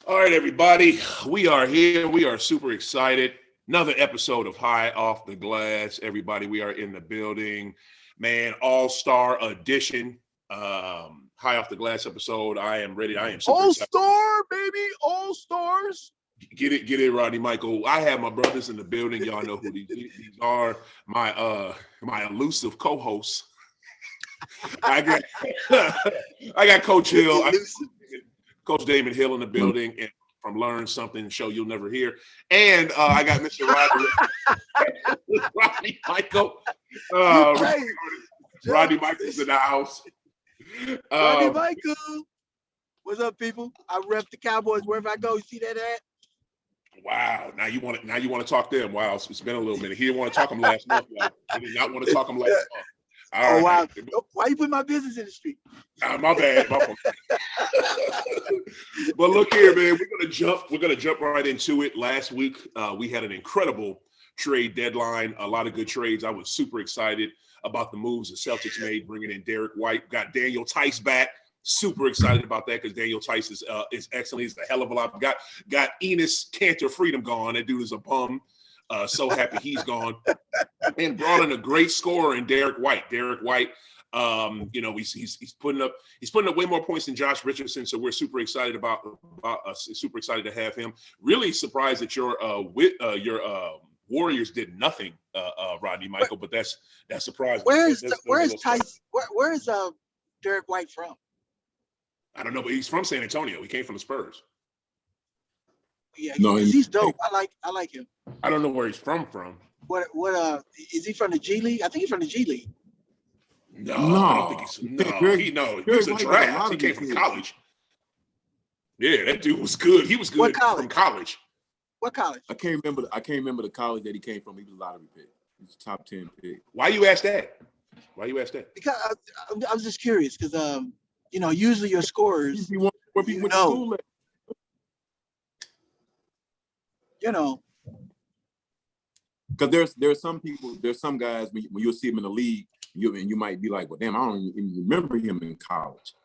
All right, everybody. We are here. We are super excited. Another episode of High Off the Glass. Everybody, we are in the building. Man, all-star edition. High Off the Glass episode. I am ready. I am super excited. All-star, baby. All-stars. Get it, Rodney Michael. I have my brothers in the building. Y'all know who these are. My elusive co-hosts. I got Coach Hill. Coach Damon Hill in the building, and from Learn Something Show You'll Never Hear. And I got Mr. Rodney Michael. Rodney Michael's in the house. Rodney Michael. What's up, people? I rep the Cowboys wherever I go. You see that at? Wow. Now you want to talk to him. Wow, it's been a little minute. He didn't want to talk him last month. He did not want to talk him last month. All right. Wow. Why you put my business in the street? My bad. My fault. But look here, man. We're gonna jump right into it. Last week, we had an incredible trade deadline. A lot of good trades. I was super excited about the moves the Celtics made, bringing in Derek White. Got Daniel Tice back. Super excited about that because Daniel Tice is excellent. He's a hell of a lot. Got Enes Kanter Freedom gone. That dude is a bum. So happy he's gone, and brought in a great scorer in Derek White. Derek White, he's putting up way more points than Josh Richardson. So we're super excited about super excited to have him. Really surprised that your Warriors did nothing, Rodney Michael. But that's surprising. Where's Tice? Where's Derek White from? I don't know, but he's from San Antonio. He came from the Spurs. Yeah, he's dope. I like him. I don't know where he's from. What is he from the G League? I think he's from the G League. No. I don't think he's a draft. He came from college. Yeah, that dude was good. He was good from college. What college? I can't remember the college that he came from. He was a lottery pick. He was a top 10 pick. Why you ask that? Because I was just curious because usually your scorers where people went to school at. Because there's some guys when you'll see them in the league, you might be like, well, damn, I don't even remember him in college.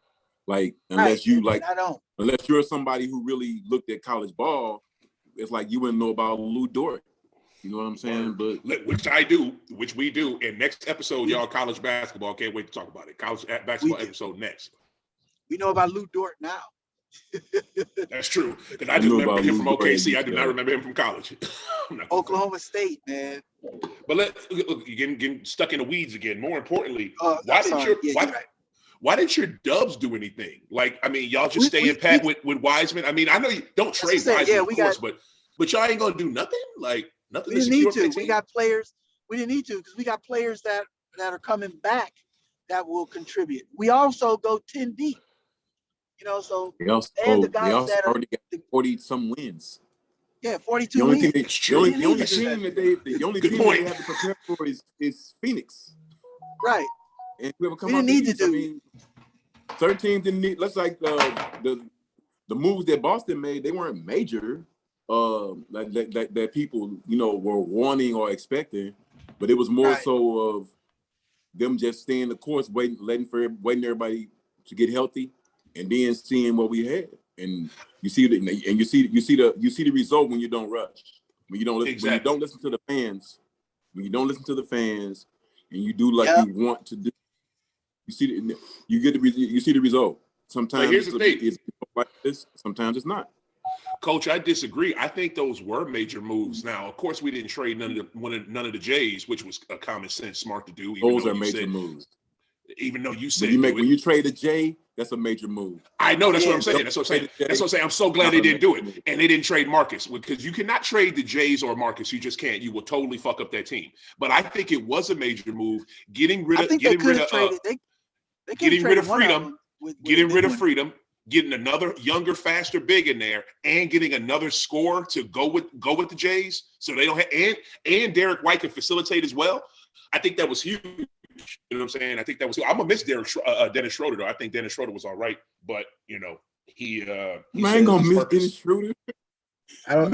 Like unless you're somebody who really looked at college ball, it's like you wouldn't know about Lou Dort. You know what I'm saying? But which we do. And next episode, y'all, college basketball. Can't wait to talk about it. College basketball episode next. We know about Lou Dort now. That's true. Because I do remember him from OKC. I do not remember him from college. Oklahoma State, man. But you're getting stuck in the weeds again. More importantly, why didn't your Dubs do anything? Like, I mean, y'all just stay in pat with Wiseman. I mean, I know you don't trade Wiseman, of course, but y'all ain't gonna do nothing. Like nothing. We didn't need to. We got players. We didn't need to because we got players that are coming back that will contribute. We also go 10 deep. So they also already got 40-some wins. Yeah, 42 wins. The only team that they have to prepare for is Phoenix. Right. And we didn't need to do. I mean, certain teams didn't need. Let's like the moves that Boston made. They weren't major. That people were wanting or expecting, but it was more so of them just staying the course, waiting everybody to get healthy. And then seeing what we had, and you see the result when you don't rush, when you don't listen, when you don't listen to the fans, and you do like you want to do. You see the result. Sometimes it's like this, sometimes it's not. Coach, I disagree. I think those were major moves. Now, of course, we didn't trade none of the Jays, which was a common sense, smart to do. Those are major moves. Even though you said when you trade a J, that's a major move. I know. That's what I'm saying. That's what I'm saying. I'm so glad they didn't do it. And they didn't trade Marcus because you cannot trade the Jays or Marcus. You just can't. You will totally fuck up that team. But I think it was a major move getting rid of Freedom, getting another younger, faster big in there, and getting another scorer to go with the Jays. So they don't have and Derek White can facilitate as well. I think that was huge. You know what I'm saying? I think that was. I'm gonna miss Dennis Schroeder though. I think Dennis Schroeder was all right, but he I ain't gonna miss Dennis Schroeder. I don't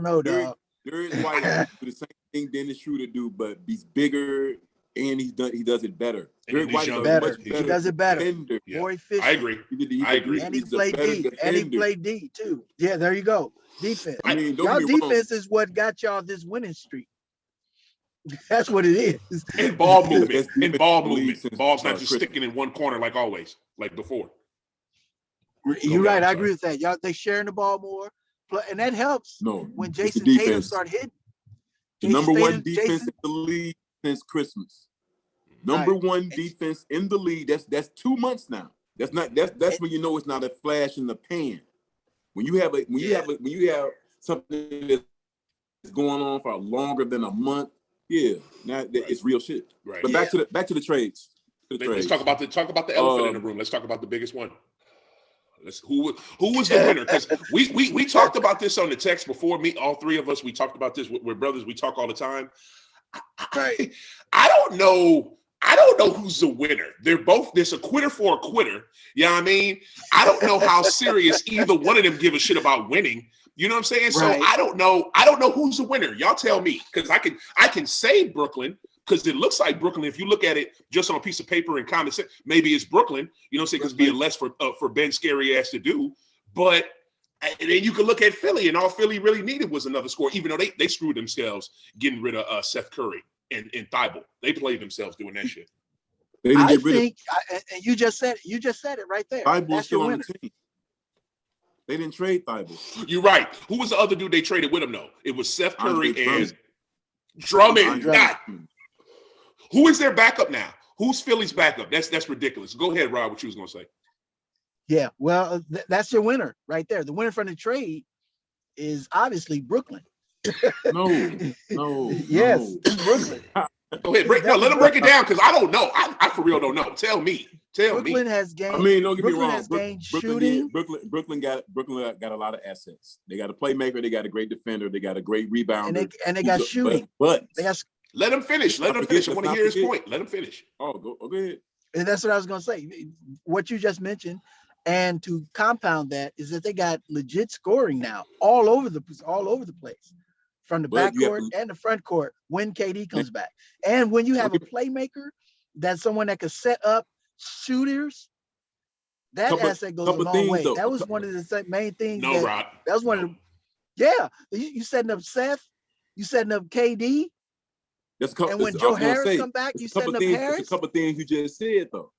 know, dog. Derek White do the same thing Dennis Schroeder do, but he's bigger and he does it better. Derek White is better. much better. He does it better. Defender. Yeah. More efficient. I agree. I agree. And he played D. And he played D too. Yeah, there you go. Defense. I mean, y'all defense is what got y'all this winning streak. That's what it is. And ball movement. And ball movement. movement. Ball's not just sticking in one corner like always, like before. You're right. I agree with that. Y'all, they sharing the ball more, and that helps. When Jason Tatum started hitting. The number one defense in the league since Christmas. Number one defense in the league. That's 2 months now. That's when you know it's not a flash in the pan. When you have something that's going on for longer than a month, now it's real shit. Right. But back to the trades. Let's talk about the elephant in the room. Let's talk about the biggest one. Who was the winner? Because we talked about this on the text before. All three of us, we talked about this. We're brothers. We talk all the time. I don't know who's the winner. There's a quitter for a quitter. You know what I mean? I don't know how serious either one of them give a shit about winning. You know what I'm saying? Right. So I don't know who's the winner. Y'all tell me, because I can say Brooklyn, because it looks like Brooklyn. If you look at it just on a piece of paper and common sense, maybe it's Brooklyn. You know what I'm saying? Because being less for Ben Scary ass to do. But and then you can look at Philly, and all Philly really needed was another score, even though they screwed themselves getting rid of Seth Curry and Thibault. They played themselves doing that shit. They didn't get rid of. And you just said it right there. Thibault's still on the team. They didn't trade Thibault. You're right. Who was the other dude they traded with him though? It was Seth Curry and Drummond. Who is their backup now? Who's Philly's backup? That's ridiculous. Go ahead, Rob. What you was gonna say? Yeah, well, that's your winner right there. The winner from the trade is obviously Brooklyn. No. Yes, it's Brooklyn. Go ahead, let him break it down because I don't know. I for real don't know. Tell me. Brooklyn has gained. I mean, don't get me wrong. Brooklyn got a lot of assets. They got a playmaker. They got a great defender. They got a great rebounder. And they got shooting. But they got. Let him finish. I want to hear his point. Let him finish. Go ahead. And that's what I was going to say. What you just mentioned, and to compound that, is that they got legit scoring now all over the place, from the backcourt and the front court when KD comes back. And when you have a playmaker, that's someone that could set up shooters, that asset goes a long way. That was one of the main things. Rod. That was one of the. Yeah, you setting up Seth, you setting up KD. And when Joe Harris come back, you setting up Harris. There's a couple of things you just said though.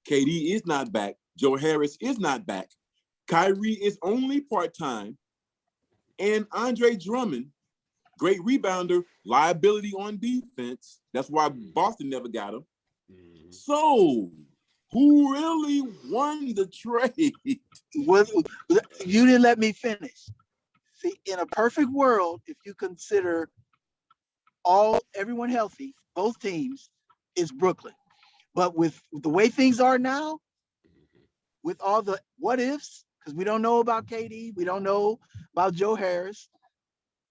KD is not back. Joe Harris is not back. Kyrie is only part-time. And Andre Drummond, great rebounder, liability on defense. That's why Boston never got him. So, who really won the trade? Well, you didn't let me finish. See, in a perfect world, if you consider everyone healthy, both teams, is Brooklyn. But with the way things are now, with all the what ifs, because we don't know about KD, we don't know about Joe Harris,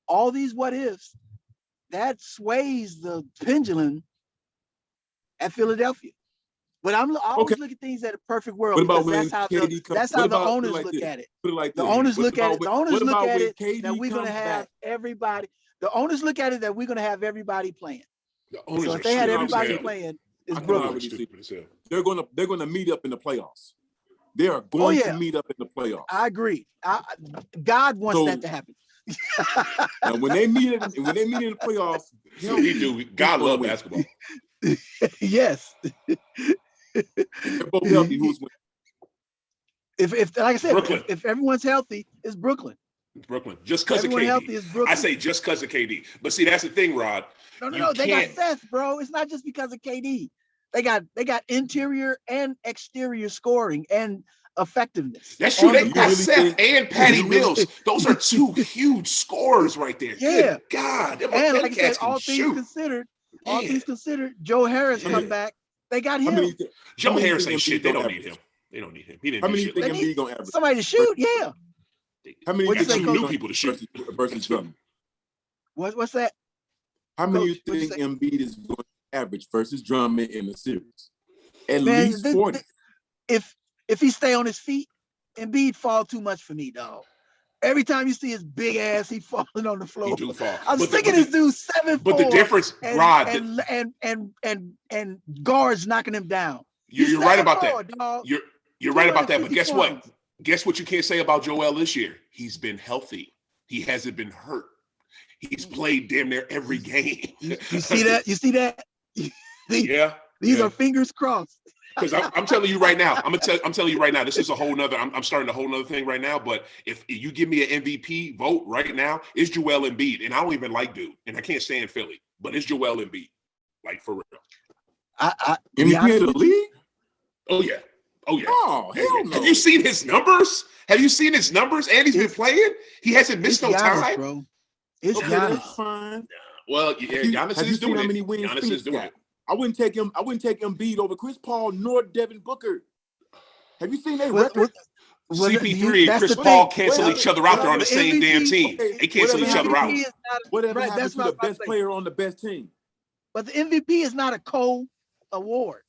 all these what ifs, that sways the pendulum at Philadelphia. But I always look at things at a perfect world. That's how the owners look at it. The owners look at it. The owners look at it that we're going to have everybody. The owners look at it that we're going to have everybody playing. So if they had everybody playing, it's Brooklyn. They're going to meet up in the playoffs. They are going to meet up in the playoffs. I agree. God wants that to happen. Now, when they meet in the playoffs, God loves basketball. Yes. They're both healthy. Who's winning? If like I said, if everyone's healthy, it's Brooklyn. Brooklyn, just because of KD. Healthy is Brooklyn. I say just because of KD. But see, that's the thing, Rod. No. They got Seth, bro. It's not just because of KD. They got interior and exterior scoring and effectiveness. That's true. They got Seth and Patty Mills. Those are two huge scorers right there. Yeah. Good God. And like I said, all things considered, Joe Harris come back. They got him. Joe Harris ain't shit. They don't need him. They don't need him. He didn't. How many do you think Embiid gonna average? Somebody to shoot. Yeah. How many do you think new people to shoot versus Drummond? What's that? How many do you think Embiid is going to average versus Drummond in the series? At least 40. If he stay on his feet, Embiid fall too much for me, dog. Every time you see his big ass, he falling on the floor. He do fall. I'm sick of this dude 7'4". But the difference, Rod, and guards knocking him down. You're right about that. Dog. You're right about that. But guess what? Guess what you can't say about Joel this year? He's been healthy. He hasn't been hurt. He's played damn near every game. You see that? You see that? Yeah. These are fingers crossed. Because I'm telling you right now, I'm telling you right now, this is a whole nother, I'm starting a whole nother thing right now. But if you give me an MVP vote right now, it's Joel Embiid. And I don't even like dude. And I can't stand Philly. But it's Joel Embiid. Like, for real. MVP of the league? Oh, yeah. Oh, yeah. Oh, hell no. Have you seen his numbers? And he's been playing? He hasn't missed no Giannis, time. Bro. It's okay, Giannis. that's fine. Well, yeah, Giannis is doing how it. many wins Giannis is doing it. I wouldn't take Embiid over Chris Paul nor Devin Booker. Have you seen their record? CP3 and Chris Paul cancel each other out. They're on the same damn team. They cancel each other out. Whatever happens to the best player on the best team? But the MVP is not a co-award.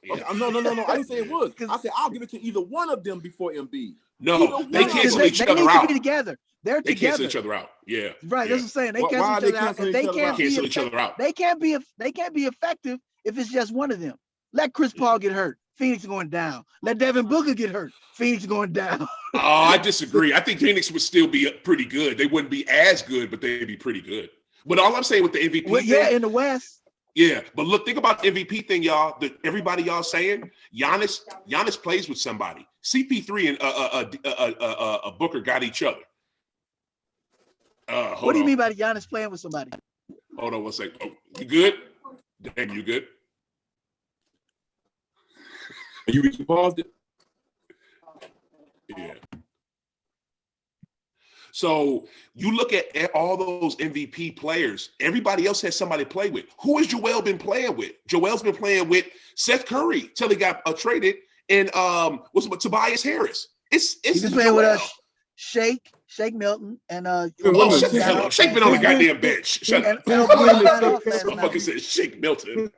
Yeah. Okay, no. I didn't say it was. I said I'll give it to either one of them before Embiid. No, they cancel each other out. They need to be together. They're they together. cancel each other out. Yeah. Right. Yeah. That's what I'm saying. They cancel each other out. They can't be effective if it's just one of them. Let Chris Paul get hurt. Phoenix going down. Let Devin Booker get hurt. Phoenix going down. Oh, I disagree. I think Phoenix would still be pretty good. They wouldn't be as good, but they'd be pretty good. But all I'm saying with the MVP thing, in the West. Yeah, but look, think about the MVP thing, y'all. Everybody y'all saying Giannis plays with somebody. CP3 and Booker got each other. What do you mean by Giannis playing with somebody? Hold on one second. Oh, you good? Damn, you good? You paused it? Yeah. So you look at all those MVP players, everybody else has somebody to play with. Who has Joel been playing with? Joel's been playing with Seth Curry till he got traded, and Tobias Harris. He's been playing with us, Shake Milton, and shut the hell up. Shake been on the goddamn bench. Shut up. Motherfucker said Shake Milton.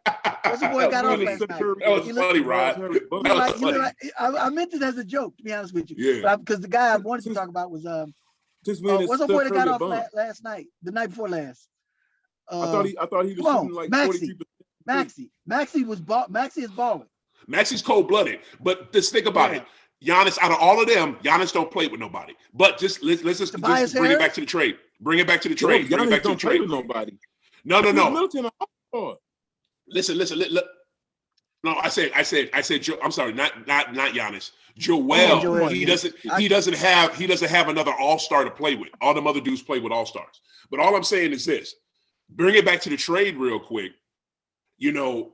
What's the boy got off last night? That was funny, Rod. That was funny. I meant it as a joke, to be honest with you. Yeah. Because the guy I wanted to talk about was what's the boy that got off last night? The night before last. I thought he was shooting like 43%. Maxey is balling. Maxey's cold-blooded, but just think about it. Giannis, out of all of them, Giannis don't play with nobody. But let's just bring it back to the trade. Bring it back to the trade. Bring it back to the trade. With nobody. No. Milton, Listen. No, I said. I'm sorry, not Giannis. Joel. He doesn't have another all-star to play with. All them other dudes play with all-stars. But all I'm saying is this: bring it back to the trade real quick. You know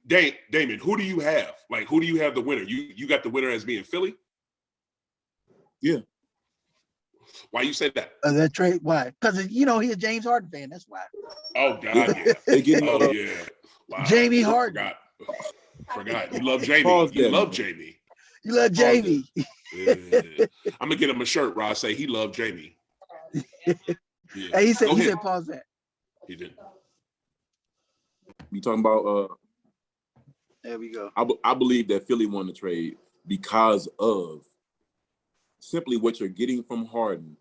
Damon, who do you have? Like, who do you have the winner? You got the winner as being Philly? Yeah. Why you say that? That trade? Why? Because he's a James Harden fan. That's why. Oh God, yeah. Yeah. Wow. Jamie Harden. Forgot. You love Jamie. You love Jamie. You love Jamie. Yeah. I'm gonna get him a shirt where I say he loved Jamie. Yeah. Hey, he said pause that. He did. You talking about there we go. I believe that Philly won the trade because of simply what you're getting from Harden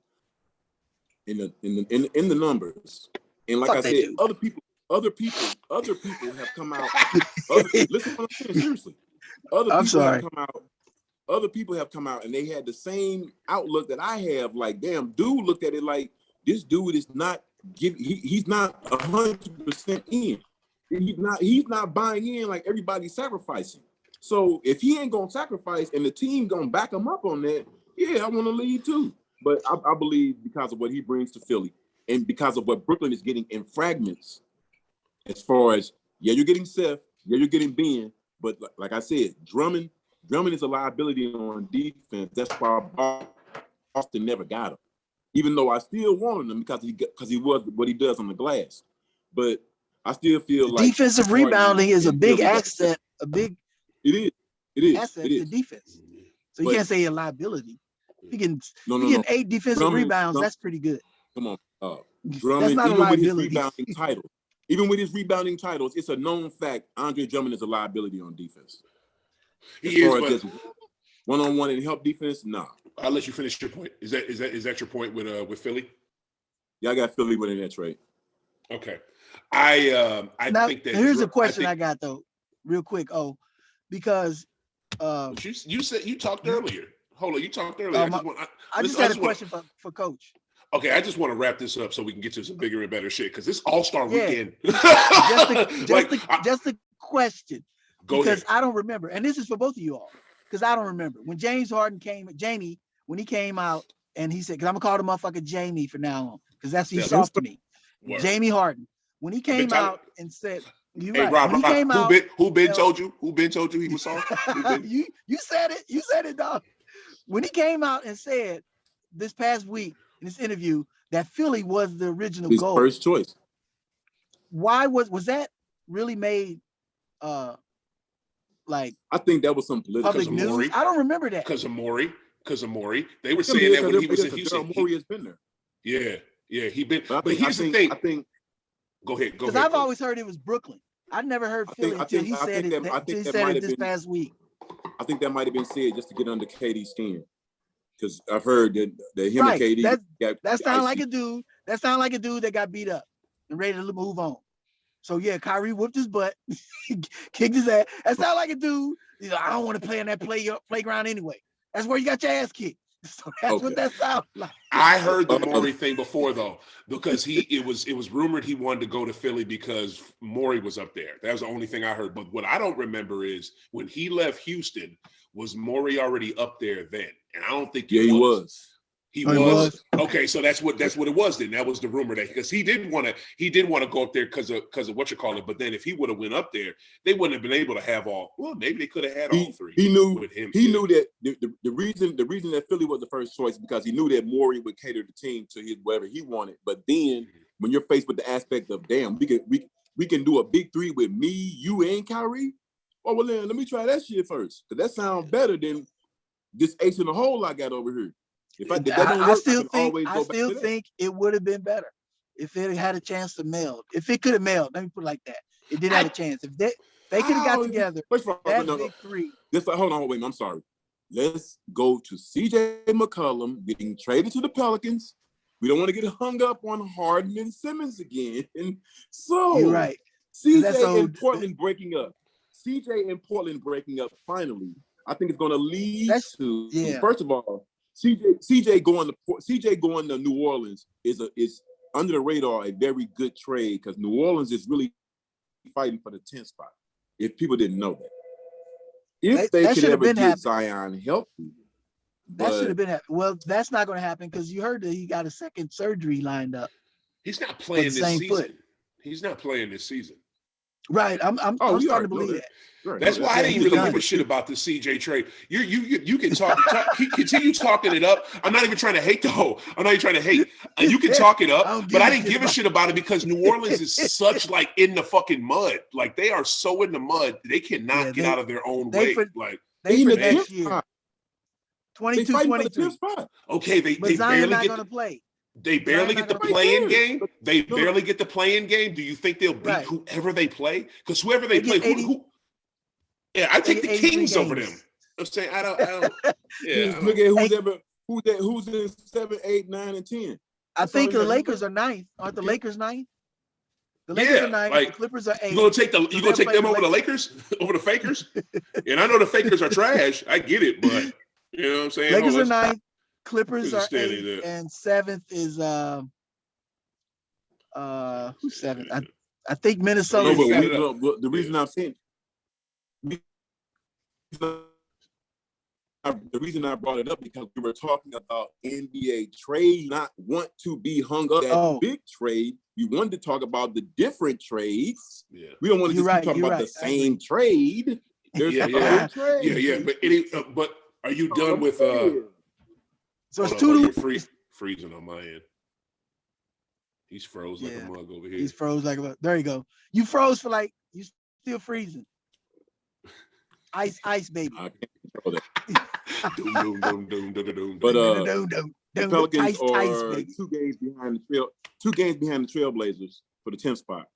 in the numbers. And like I said, other people have come out. Listen what I'm saying, seriously. Other people have come out and they had the same outlook that I have. Like, damn, dude looked at it like this dude is not he's not 100% in. He's not buying in like everybody's sacrificing. So if he ain't gonna sacrifice and the team gonna back him up on that, yeah, I want to leave too. But I believe because of what he brings to Philly and because of what Brooklyn is getting in fragments, as far as you're getting Seth, you're getting Ben, but like I said, Drummond is a liability on defense. That's why Boston never got him, even though I still wanted him because he was what he does on the glass, but. I still feel like defensive rebounding is a big asset. It is asset to defense. So you can't say a liability. He can 8 defensive rebounds. That's pretty good. Come on, Drummond. Even with his rebounding titles, it's a known fact. Andre Drummond is a liability on defense. As far as just one-on-one and help defense, nah. I'll let you finish your point. Is that your point with Philly? Yeah, I got Philly winning that trade. Okay. I now, think that here's a question I got though, real quick. Oh, because you said you talked earlier. Hold on, you talked earlier. I just had a question for Coach. Okay, I just want to wrap this up so we can get to some bigger and better shit because this All-Star weekend. just a question. Because I don't remember, and this is for both of you all, because I don't remember when Jamie, when he came out and he said, because I'm gonna call the motherfucker Jamie from now on, because that's he's soft to me. Word. Jamie Harden. When he came out and said, "Hey, right. Rob, when he came out, who been told you? Who been told you he was soft? you said it. You said it, dog. When he came out and said this past week in this interview that Philly was the original goal, first choice. Why was that really made? Like I think that was some political public news. I don't remember that. Because of Maury. They were saying that when he was in Houston. Maury has been there. Yeah, he been. But here's the thing. I think. Go ahead. Because I've always heard it was Brooklyn. I'd never heard Philly until he said it this past week. I think that might have been said just to get under KD's skin. Because I've heard that him and KD. That sounds like a dude. That sounds like a dude that got beat up and ready to move on. So yeah, Kyrie whooped his butt, kicked his ass. That sounds like a dude. I don't want to play in that playground anyway. That's where you got your ass kicked. So that's what that sounds like. I heard the Maury thing before though, because it was rumored he wanted to go to Philly because Maury was up there. That was the only thing I heard. But what I don't remember is when he left Houston, was Maury already up there then? And I don't think he was. He was. Okay, so that's what it was then. That was the rumor that because he didn't want to go up there because of what you call it. But then if he would have went up there, they wouldn't have been able to have all. Well, maybe they could have had all three. He knew with him. He knew that the reason that Philly was the first choice because he knew that Maury would cater the team to his whatever he wanted. But then when you're faced with the aspect of damn, we can do a big three with me, you, and Kyrie. Oh well, then let me try that shit first because that sounds better than this ace in the hole I got over here. I still think it would have been better if it had a chance to meld. If it could have melded, let me put it like that. It did have a chance. If they could have got together, big three. Hold on, wait, I'm sorry. Let's go to CJ McCollum getting traded to the Pelicans. We don't want to get hung up on Harden and Simmons again. And so you're right. CJ and Portland breaking up. Finally, I think it's going to lead to first of all. CJ going to New Orleans is under the radar a very good trade because New Orleans is really fighting for the 10th spot. If people didn't know that, if they could ever get Zion healthy, that should have been happening. Well, that's not going to happen because you heard that he got a second surgery lined up. He's not playing this season. He's not playing this season. Right, I'm starting to believe that. Right. That's why I didn't really give a shit about the CJ trade. You can talk continue talking it up. I'm not even trying to hate I'm not even trying to hate. You can talk it up, but I didn't give a shit about it because New Orleans is such like in the fucking mud. Like they are so in the mud, they cannot get out of their own way. They for next year. 22-23. Okay, they barely get to play. They barely get the play-in game. They barely get the play-in game. Do you think they'll beat whoever they play? Because whoever they play, I take the Kings over them. I'm saying I don't. Yeah. Look at who's in 7, 8, 9, and 10. I think the Lakers are 9th. Aren't the Lakers 9th? The Lakers are 9th. The Clippers are 8th. You gonna take them over the Lakers? Over the Fakers? And I know the Fakers are trash. I get it, but you know what I'm saying? Lakers are 9th. Clippers are 8th, and 7th is who's 7th? I think Minnesota. The reason I'm saying the reason I brought it up because we were talking about NBA trade, not want to be hung up at big trade. We wanted to talk about the different trades. Yeah. We don't want to just keep talking about the same trade. There's other trades. But are you done with So it's 2 to freezing on my end. He's froze like a mug over here. He's froze like a mug. There you go. You froze for you still freezing. Ice, baby. I can't control that. But the Pelicans are 2 games behind the Trailblazers for the 10th spot.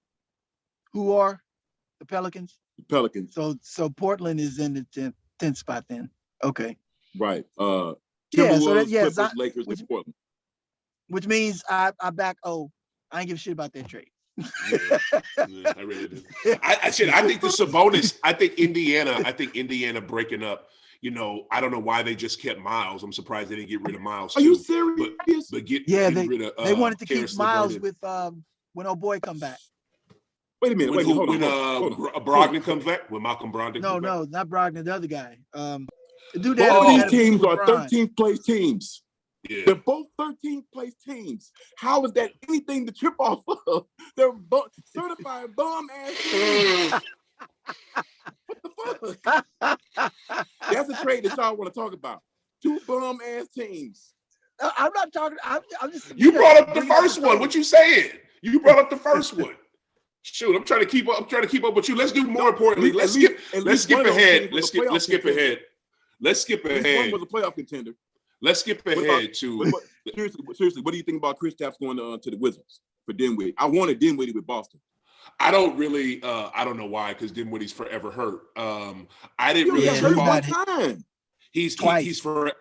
Who are the Pelicans? The Pelicans. So Portland is in the 10th spot then. Okay. Right. Yeah, so Timberwolves, that Clippers, Lakers, and Portland. which means I back I ain't give a shit about that trade. Yeah, I really do. I think the Sabonis. I think Indiana breaking up. I don't know why they just kept Miles. I'm surprised they didn't get rid of Miles. Are you serious? But they rid of. They wanted to keep Karis Miles LeVert. with when old boy come back. Wait a minute. Hold on. Brogdon comes back. When Malcolm Brogdon. No, not Brogdon. The other guy. The dude Both of that these teams are 13th place teams. Yeah. They're both 13th place teams. How is that anything to trip off of? They're certified bum ass teams. What the fuck? That's a trade that y'all want to talk about. Two bum ass teams. I'm not talking. I'm just. You brought up the first one. What you saying? You brought up the first one. Shoot, I'm trying to keep up. I'm trying to keep up with you. Let's do more importantly. Let's skip ahead. Let's skip ahead. One was a playoff contender. Let's skip ahead to. Seriously, what do you think about Kristaps going to the Wizards for Dinwiddie? I wanted Dinwiddie with Boston. I don't really. I don't know why, because Dinwiddie's forever hurt. I didn't really. Hurt one time. He's always hurt.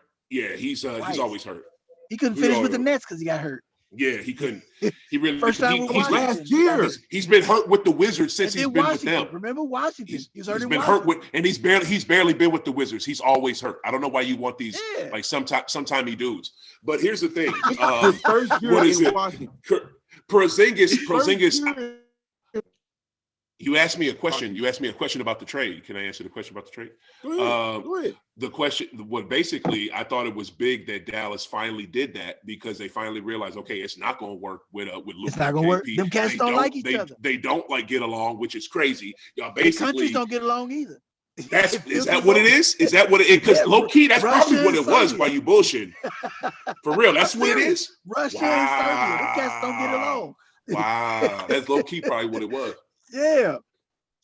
He couldn't finish with the Nets because he got hurt. Yeah, he couldn't. He really. First time with he's last year. He's been hurt with the Wizards since he's been with them. Remember Washington? He's hurt. He's been hurt with, and he's barely been with the Wizards. He's always hurt. I don't know why you want these like sometime dudes. But here's the thing. First year what is in it? Washington. Porzingis. You asked me a question. You asked me a question about the trade. Can I answer the question about the trade? Go ahead. The question, basically, I thought it was big that Dallas finally did that because they finally realized, okay, it's not going to work with Luka. It's not going to work. Them cats don't like each other. They don't get along, which is crazy. Y'all basically countries don't get along either. Is that what it is? Is that what it is? Because low key, that's probably what it was. While you bullshitting, for real, that's what it is. Russia and Serbia, them cats don't get along. Wow, that's low key probably what it was. Yeah,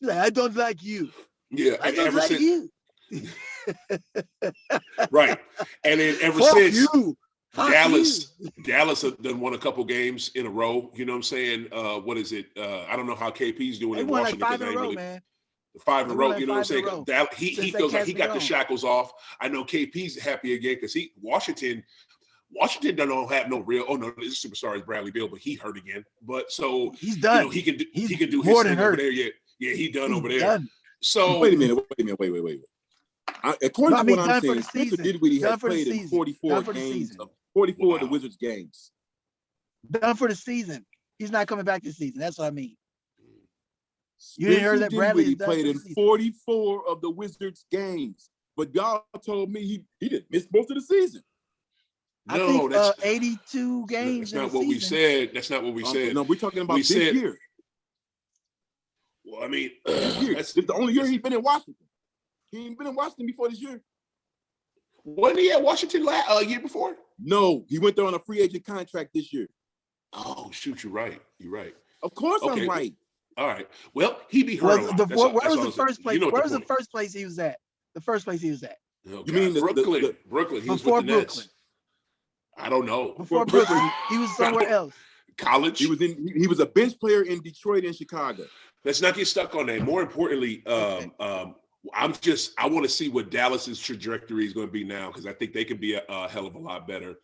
like, I don't like you. Yeah, I don't like you. Right, and then ever since Dallas have done won a couple games in a row. You know what I'm saying? What is it? I don't know how KP's doing in Washington. Like 5 in a row, man. 5 in a row. You know what I'm saying? He feels like he got the shackles off. I know KP's happy again because Washington don't have no real. Oh no, this superstar is Bradley Beal, but he hurt again. But so he's done. He can do his thing over there. Yeah, he done over there. Done. So wait a minute. According to what I'm saying, Spencer Dinwiddie has played in 44 games, 44 of the Wizards games. Done for the season. He's not coming back this season. That's what I mean. You didn't hear that Bradley played in 44 of the Wizards games, but y'all told me he didn't miss most of the season. No, that's 82 games. That's not what we said. That's not what we said. No, we're talking about this year. Well, I mean, that's the only year he's been in Washington. He ain't been in Washington before this year. Wasn't he at Washington year before? No, he went there on a free agent contract this year. Oh, shoot, you're right. You're right. Of course I'm right. All right. Well, he be hurt. Where was the first place? Where was the first place he was at? The first place he was at. Oh, you mean Brooklyn? Brooklyn. He was with the Nets. I don't know. Before Brooklyn, he was somewhere else. College. He was a bench player in Detroit and Chicago. Let's not get stuck on that. More importantly, I want to see what Dallas's trajectory is going to be now because I think they can be a hell of a lot better.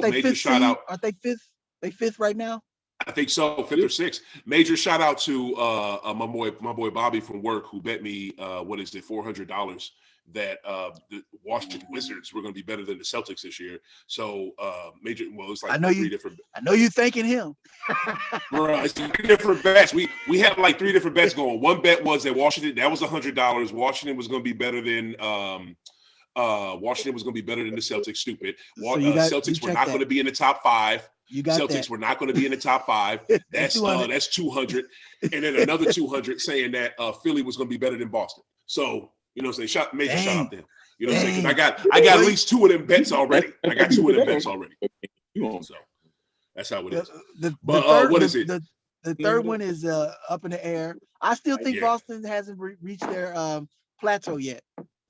Major shout out. Aren't they fifth? They fifth right now. I think so, 5th or 6th. Major shout out to my boy Bobby from work who bet me $400 that the Washington Wizards were going to be better than the Celtics this year. So it's like three different. I know you thanking him. Bro, it's 3 different bets. We had like 3 different bets going. One bet was that Washington, that was $100. Washington was going to be better than the Celtics. Stupid. Celtics were not going to be in the top 5. Celtics were not going to be in the top 5. That's 200, and then another 200 saying that Philly was going to be better than Boston. So you know, say major shout out there. You know what I'm saying? Because I got at least 2 of them bets already. So that's how it is. What is it? The third one is up in the air. I still think Boston hasn't reached their plateau yet.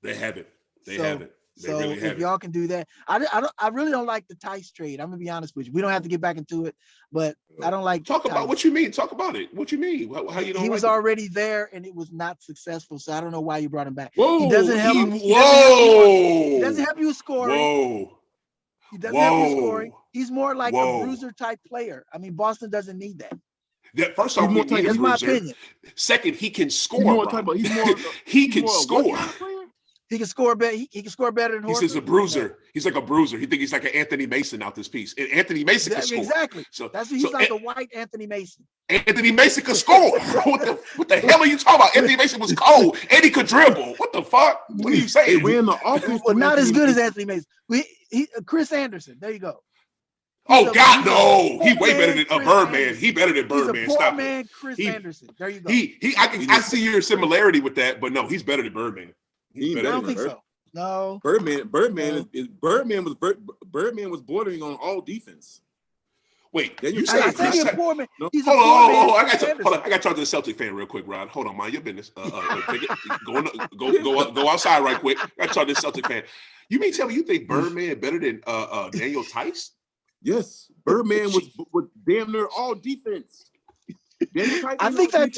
They haven't. They haven't. So if y'all can do that, I really don't like the Tice trade. I'm gonna be honest with you. We don't have to get back into it, but I don't like. Talk about what you mean. Talk about it. What you mean? How you don't? He was already there, and it was not successful. So I don't know why you brought him back. Whoa, he doesn't help. He doesn't help you score. Whoa. He doesn't have good scoring. Whoa. He's more like a Whoa. bruiser type player. I mean, Boston doesn't need that. First off, He's more we need a That's my bruiser. opinion. Second, he can score. He's more Rob. type of, he's more, He can more what score. kind of player? He can score better. He can score better than Horford. He's just a bruiser. He's like a bruiser. He thinks he's like an Anthony Mason out this piece. And Anthony Mason can score. Exactly. So That's he's like a white Anthony Mason. Anthony Mason could score. What the hell are you talking about? Anthony Mason was cold and he could dribble. What the fuck? What are you They saying? ran the offense. Well, not as good as Anthony Anthony Mason. Chris Anderson. There you go. Oh God, he's no! a He way better than Chris Birdman. Anderson. He better than Birdman. He's a poor Stop man, it. Chris He- Anderson. There you go. I see your similarity with that, but no, he's better than Birdman. He ain't I better don't than think so. No. Birdman No. was bordering on all defense. Wait, Then you you say I said he's a poor man. No. He's a Hold poor on, man. hold on. Chris I Anderson. got to talk to the Celtic fan real quick, Rod. Hold on, mind your business. Take it. Go outside right quick. I got to talk to the Celtic fan. You mean tell me you think Birdman better than Daniel Tice? Yes, Birdman was damn near all defense. I think that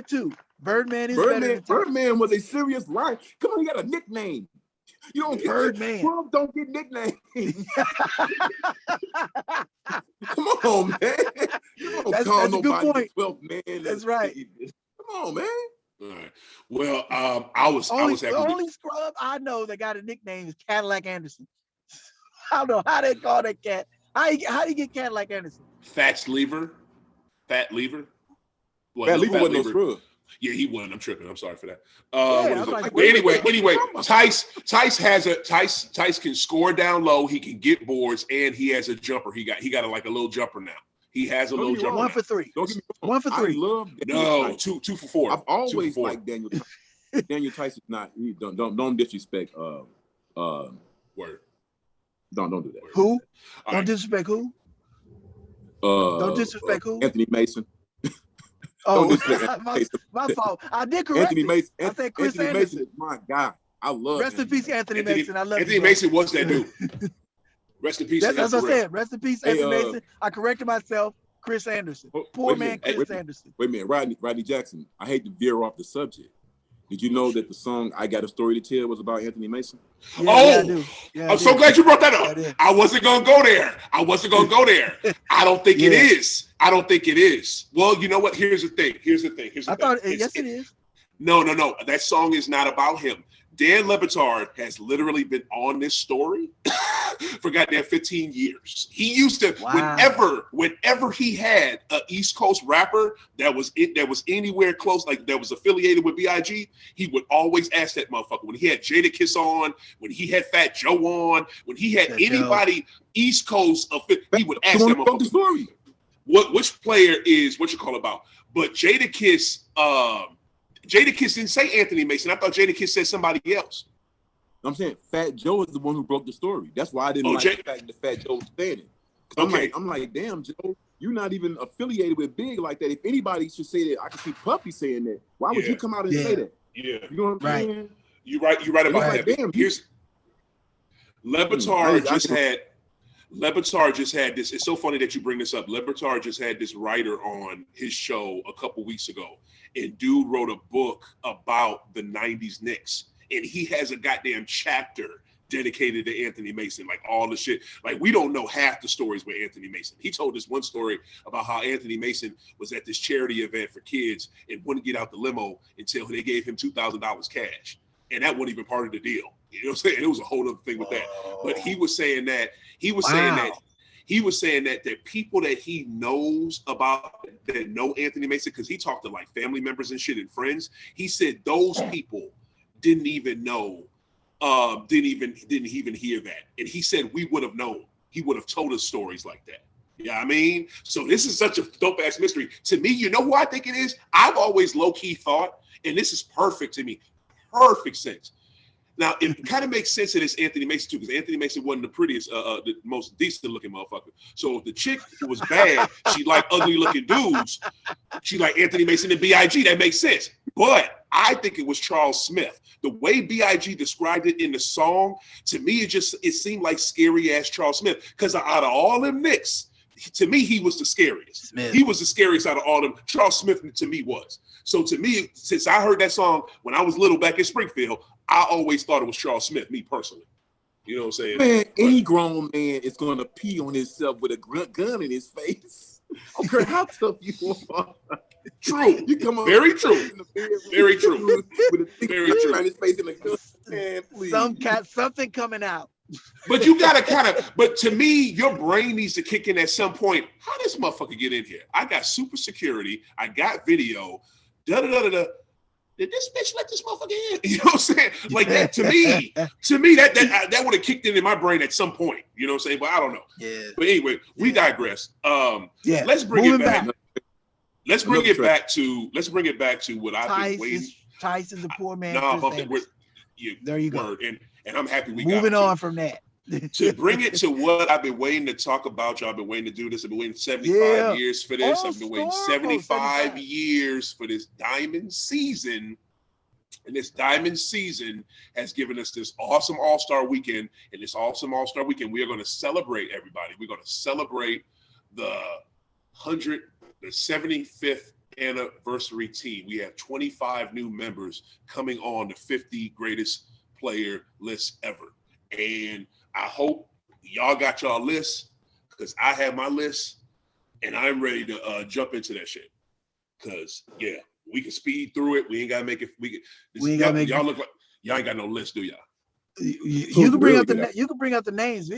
too. Birdman is better than Tice. Birdman was a serious line. Come on, you got a nickname. You don't get Birdman. 12 don't get nicknames. Come on, man. You don't That's call a good nobody point. 12th man. That's right. Come on, man. All right. Well, I was The happy. only scrub I know that got a nickname is Cadillac Anderson. I don't know how they call that cat. How do you get Cadillac Anderson? Fat Lever. Fat Lever wasn't no scrub. Yeah, he wasn't. I'm tripping. I'm sorry for that. I was like, But anyway, Tice can score down low. He can get boards, and he has a jumper. He got like a little jumper now. He has a little jumper. 1 for 3. Don't get me wrong. 1 for 3. I love Daniel Tice. two for 4. I've always 2 for 4. liked Daniel Tice. Daniel Tice is not. Don't disrespect. Word. Don't do that. Who? All Don't right. disrespect who? Don't disrespect who? Anthony Mason. Oh, Don't disrespect Anthony Mason. my fault. I did correct Anthony it. Mason. I said Chris Anthony Anderson. Mason is my guy. I love. Rest in peace, Anthony Mason. I love Anthony you, bro. Mason was that dude. Rest in peace. That's what I said. Rest in peace, Hey, Anthony Mason. I corrected myself. Chris Anderson. Poor man, Chris Anderson. Wait a minute, Rodney Jackson. I hate to veer off the subject. Did you know that the song "I Got a Story to Tell" was about Anthony Mason? Yeah, I do. Yeah, I'm so glad you brought that up. Yeah, I wasn't gonna go there. I don't think it is. I don't think it is. Well, you know what? Here's the thing. I thought, yes, it is. No. That song is not about him. Dan Le Batard has literally been on this story for goddamn 15 years. He used to, whenever he had an East Coast rapper that was anywhere close, like that was affiliated with B.I.G., he would always ask that motherfucker. When he had Jadakiss on, when he had Fat Joe on, when he had anybody East Coast, he would ask that motherfucker. The story. Which player is what you call about? But Jadakiss didn't say Anthony Mason. I thought Jadakiss said somebody else. I'm saying Fat Joe is the one who broke the story. That's why I didn't like the fact that Fat Joe was saying it. I'm like, damn, Joe, you're not even affiliated with Big like that. If anybody should say that, I can see Puffy saying that. Why would you come out and say that? Yeah. You know what I'm saying? You're right about that. Damn, Here's Le Batard just had this. It's so funny that you bring this up. Le Batard just had this writer on his show a couple weeks ago, and dude wrote a book about the 90s Knicks, and he has a goddamn chapter dedicated to Anthony Mason, like all the shit. Like, we don't know half the stories with Anthony Mason. He told us one story about how Anthony Mason was at this charity event for kids and wouldn't get out the limo until they gave him $2,000 cash. And that wasn't even part of the deal. You know what I'm saying? It was a whole other thing with that. But he was saying that that people that he knows about that know Anthony Mason, because he talked to like family members and shit and friends, he said those people didn't even know, didn't even hear that. And he said we would have known. He would have told us stories like that. You know what I mean? So this is such a dope ass mystery. To me, you know who I think it is? I've always low-key thought, and this is perfect to me, perfect sense. Now, it kind of makes sense that it's Anthony Mason, too, because Anthony Mason wasn't the prettiest, the most decent-looking motherfucker. So if the chick was bad, she liked ugly-looking dudes, she liked Anthony Mason and B.I.G., that makes sense. But I think it was Charles Smith. The way B.I.G. described it in the song, to me, it seemed like scary-ass Charles Smith, because out of all them Knicks, to me, he was the scariest. Smith. He was the scariest out of all them. Charles Smith, to me, was. So to me, since I heard that song when I was little back in Springfield, I always thought it was Charles Smith, me personally. You know what I'm saying? Man, any grown man is going to pee on himself with a gun in his face. I don't care how tough you are. True. You come on. Very true. Very true. With a thick Very true. around his face in the gun. Man, please. Something coming out. But you gotta but to me, your brain needs to kick in at some point. How this motherfucker get in here? I got super security. I got video. Da-da-da-da-da. Did this bitch let this motherfucker in? You know what I'm saying? Like that to me, that would have kicked in my brain at some point. You know what I'm saying? But I don't know. Yeah. But anyway, we digress. Let's bring Moving it back. back. Let's bring it back to what I've been waiting. Tice is a poor man. There you go. And I'm happy we moving on from that. To bring it to what I've been waiting to talk about. Y'all been waiting to do this. I've been waiting 75 years for this. I've been waiting 75 years for this diamond season. And this diamond season has given us this awesome All-Star weekend. And this awesome All-Star weekend, we are going to celebrate everybody. We're going to celebrate the 75th anniversary team. We have 25 new members coming on the 50 greatest player list ever. And I hope y'all got y'all list, because I have my list and I'm ready to jump into that shit. Because we can speed through it. We ain't gotta make it. Y'all look like y'all ain't got no list, do y'all? You can bring up the names.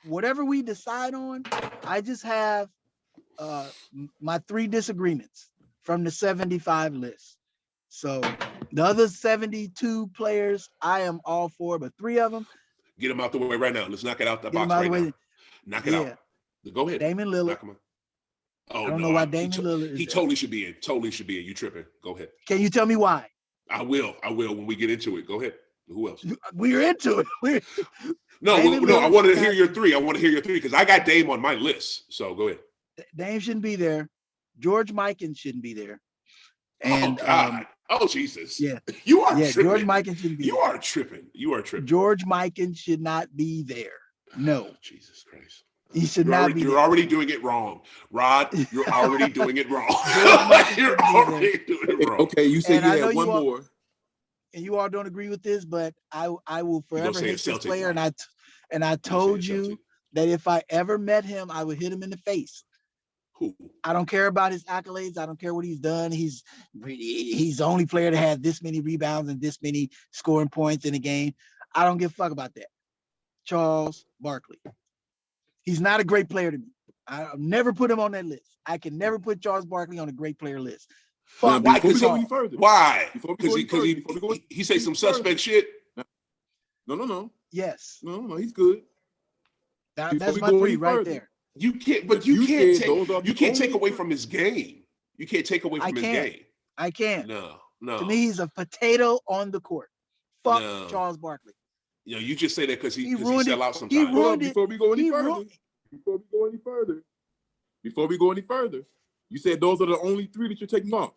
Whatever we decide on, I just have my 3 disagreements from the 75 list. So the other 72 players, I am all for, but 3 of them. Get them out the way right now. Let's knock it out the box right now. Knock it out. Go ahead. Damian Lillard. Oh, I don't know why Damian Lillard. He totally should be in. You tripping? Go ahead. Can you tell me why? I will when we get into it. Go ahead. Who else? We're into it. No. I want to hear your 3. I want to hear your 3 because I got Dame on my list. So go ahead. Dame shouldn't be there. George Mikan shouldn't be there. And God. Oh Jesus! Yeah, you are tripping. George Mikan shouldn't be. You are tripping. George Mikan should not be there. No. Oh, Jesus Christ! He should not be. You're already doing it wrong, Rod. You're already doing it wrong. You're already doing it wrong. Okay, you said you had one more. And you all don't agree with this, but I will forever hate this player. And I told you that if I ever met him, I would hit him in the face. Who? I don't care about his accolades. I don't care what he's done. He's the only player to have this many rebounds and this many scoring points in a game. I don't give a fuck about that. Charles Barkley. He's not a great player to me. I'll never put him on that list. I can never put Charles Barkley on a great player list. Fuck. Why? Why? Because he say some suspect shit. No. Yes. No. He's good. That's my 3 right there. You can't take away from his game. You can't take away from his game. I can't. No. To me, he's a potato on the court. Fuck Charles Barkley. You just say that because he sell out sometimes. He ruined Before we go any further, you said those are the only 3 that you're taking off.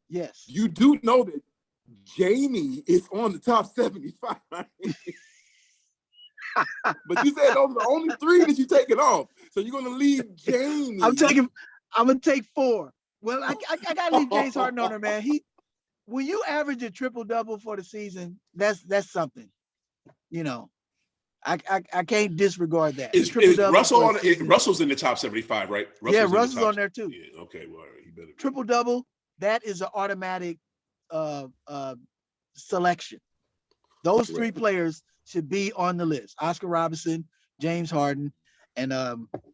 Yes. You do know that Jamie is on the top 75. But you said those are the only 3 that you're taking off. So you're gonna leave Jamie. I'm gonna take 4. Well, I gotta leave James Harden on there, man. When you average a triple-double for the season, that's something. I can't disregard that. Is Russell on? Russell's in the top 75, right? Russell's on there too. Yeah, okay, well, he better be. Triple-double, that is an automatic selection. Those 3 players should be on the list: Oscar Robertson, James Harden, and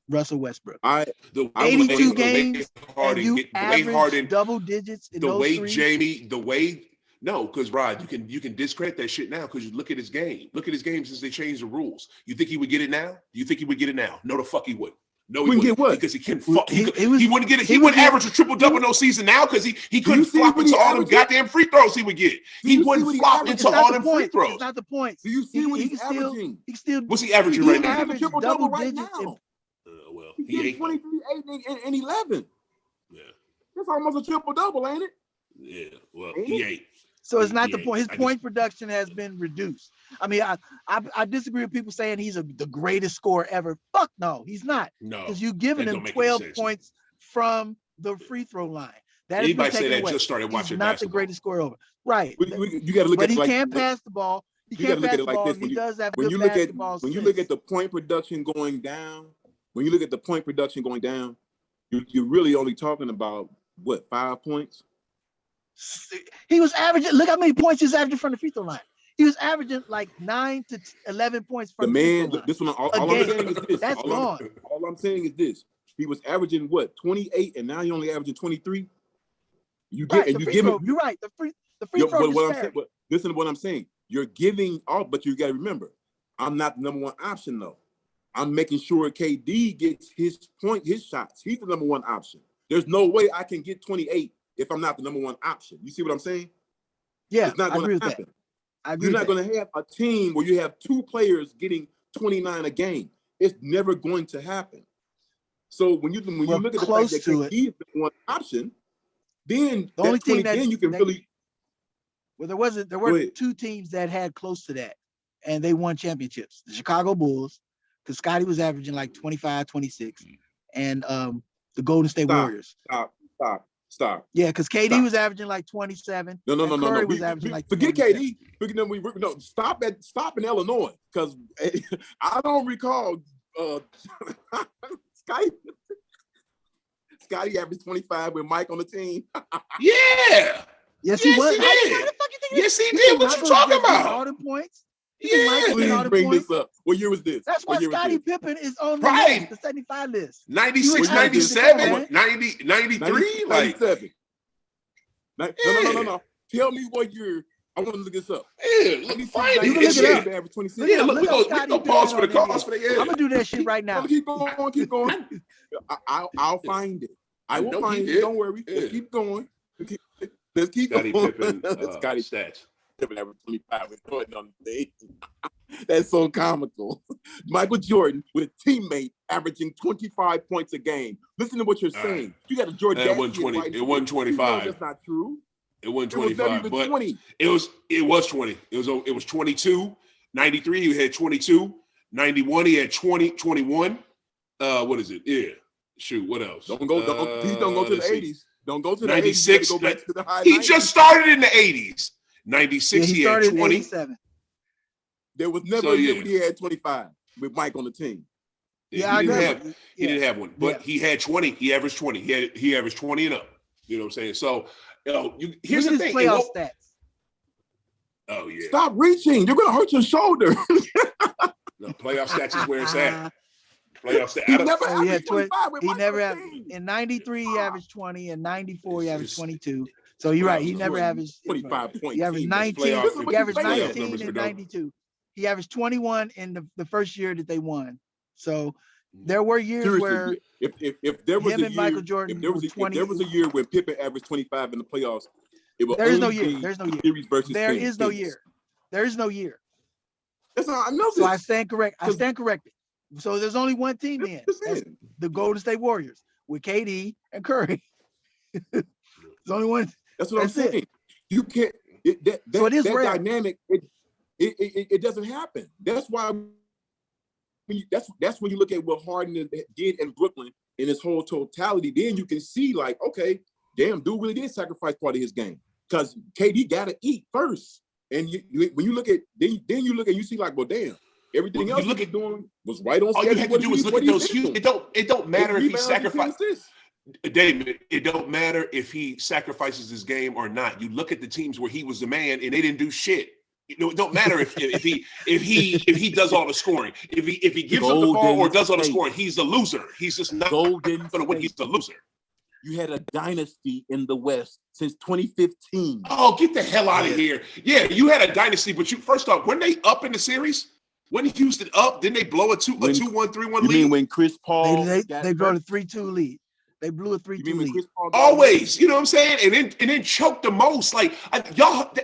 Russell Westbrook. 82 games, and you average double digits in those 3. Because Rod, you can discredit that shit now because you look at his game. Look at his game since they changed the rules. You think he would get it now? Do you think he would get it now? No, the fuck he wouldn't. No, he wouldn't get what? Because he couldn't fuck. He wouldn't get it. He wouldn't average a triple-double no season now because he couldn't flop into all them goddamn free throws he would get. He wouldn't flop into all them free throws. It's not the point. Do you see what he's averaging? What's he averaging right now? He's triple-double right now. Well, he 23, 8, and 11. Yeah. That's almost a triple-double, ain't it? Yeah, well, he ain't. So it's not the point. His point production has been reduced. I mean, I disagree with people saying he's the greatest scorer ever. Fuck no, he's not. No, because you've given him 12 points from the free throw line. That anybody say that away. Just started watching he's not basketball. the greatest scorer ever. Right. You got to look but at he can pass the ball. He you got to can't look at it like basketball. this. He does have When good you look at basketball when you look sense. at the point production going down, you're really only talking about what, 5 points? He was averaging. Look how many points he's averaging from the free throw line. He was averaging like 9 to 11 points from the free throw line. This one, all A I'm game. saying is this. That's gone. All I'm saying is this. He was averaging what, 28, and now he only averaging 23. You get Right, and the you free give throw. him. You're right. The free throw What I'm saying. disparity. Listen to what I'm saying. You're giving off, but you got to remember, I'm not the number one option though. I'm making sure KD gets his shots. He's the number one option. There's no way I can get 28 if I'm not the number one option. You see what I'm saying? Yeah, it's not going to happen. You're not going to have a team where you have 2 players getting 29 a game. It's never going to happen. So when you look at the fact that KD is the one option, then the only team then you can really. Well, there were 2 teams that had close to that, and they won championships. The Chicago Bulls, because Scottie was averaging like 25, 26, and the Golden State Warriors. Stop. Yeah, because KD was averaging like 27. No. Curry was averaging like forget 27. KD. Stop in Illinois, because I don't recall Scotty averaged 25 with Mike on the team. Yeah. Yes, he was. Yes, he did. What you talking about? All the points. Please bring this up. What year was this? That's why Scottie Pippen is on the 75 list. 96, 97, 90, 93, like. 97. No. Tell me what year. I want to look this up. Yeah, look, find it. Yeah, look, we go pause for the cause for the. Yeah. I'm gonna do that shit right now. Keep going. I'll find it. I will find it. Don't worry. Yeah. Let's keep going. Let's keep Scottie going. Pippen, Scottie stats. Pippen averaged 25 with Jordan on the stage. That's so comical. Michael Jordan with a teammate averaging 25 points a game. Listen to what you're saying. Right. You got a Jordan. It wasn't 20. It wasn't 25. That's not true. It wasn't 25, but 20. It was 20. It was 22. 93, he had 22. 91, he had 21. What is it? Yeah. Shoot, what else? Please don't go to the 80s. Don't go to the 96. 80s. Go back to the high he 90s. Just started in the 80s. 96, he had 20. 87. There was never a year when he had 25 with Mike on the team. Yeah, he didn't have one, but he had 20. He averaged 20. He averaged 20 and up. You know what I'm saying? So, here's the thing. Playoff stats. Oh yeah. Stop reaching. You're gonna hurt your shoulder. No, playoff stats is where it's at. Playoff stats. He never had in 93 he averaged 20, and 94 he averaged 22. So you're right. He never averaged 25 points. He averaged 19. He averaged 19 in 92. He averaged 21 in the first year that they won. So there were years where if there was him a and year, Michael Jordan if there was a year when Pippen averaged 25 in the playoffs, it would There is no only year. be There's no year. series versus There teams. is no year. There is no year. That's not. I know So this. I stand corrected. So there's only one team then. That's the Golden State Warriors with KD and Curry. There's only one. That's what I'm saying. You can't. That rare. Dynamic. It doesn't happen. That's why. That's when you look at what Harden did in Brooklyn in his whole totality. Then you can see, like, okay, damn, dude really did sacrifice part of his game, because KD got to eat first. And when you look at then you look and you see, like, well, damn, everything else he was doing was right on schedule. All you have to do is look at those. It don't matter if he sacrifices. David, it don't matter if he sacrifices his game or not. You look at the teams where he was the man and they didn't do shit. It don't matter if he does all the scoring. If he gives up the ball or does all the scoring, he's a loser. He's just not going to win. He's the loser. You had a dynasty in the West since 2015. Oh, get the hell out of here! Yeah, you had a dynasty, but first off, when they up in the series, when Houston up, didn't they blow a 2-1, 3-1 lead? You mean when Chris Paul? They blew a 3-2 lead. They blew a 3-2 lead. Always, you know what I'm saying? And then choked the most. Like,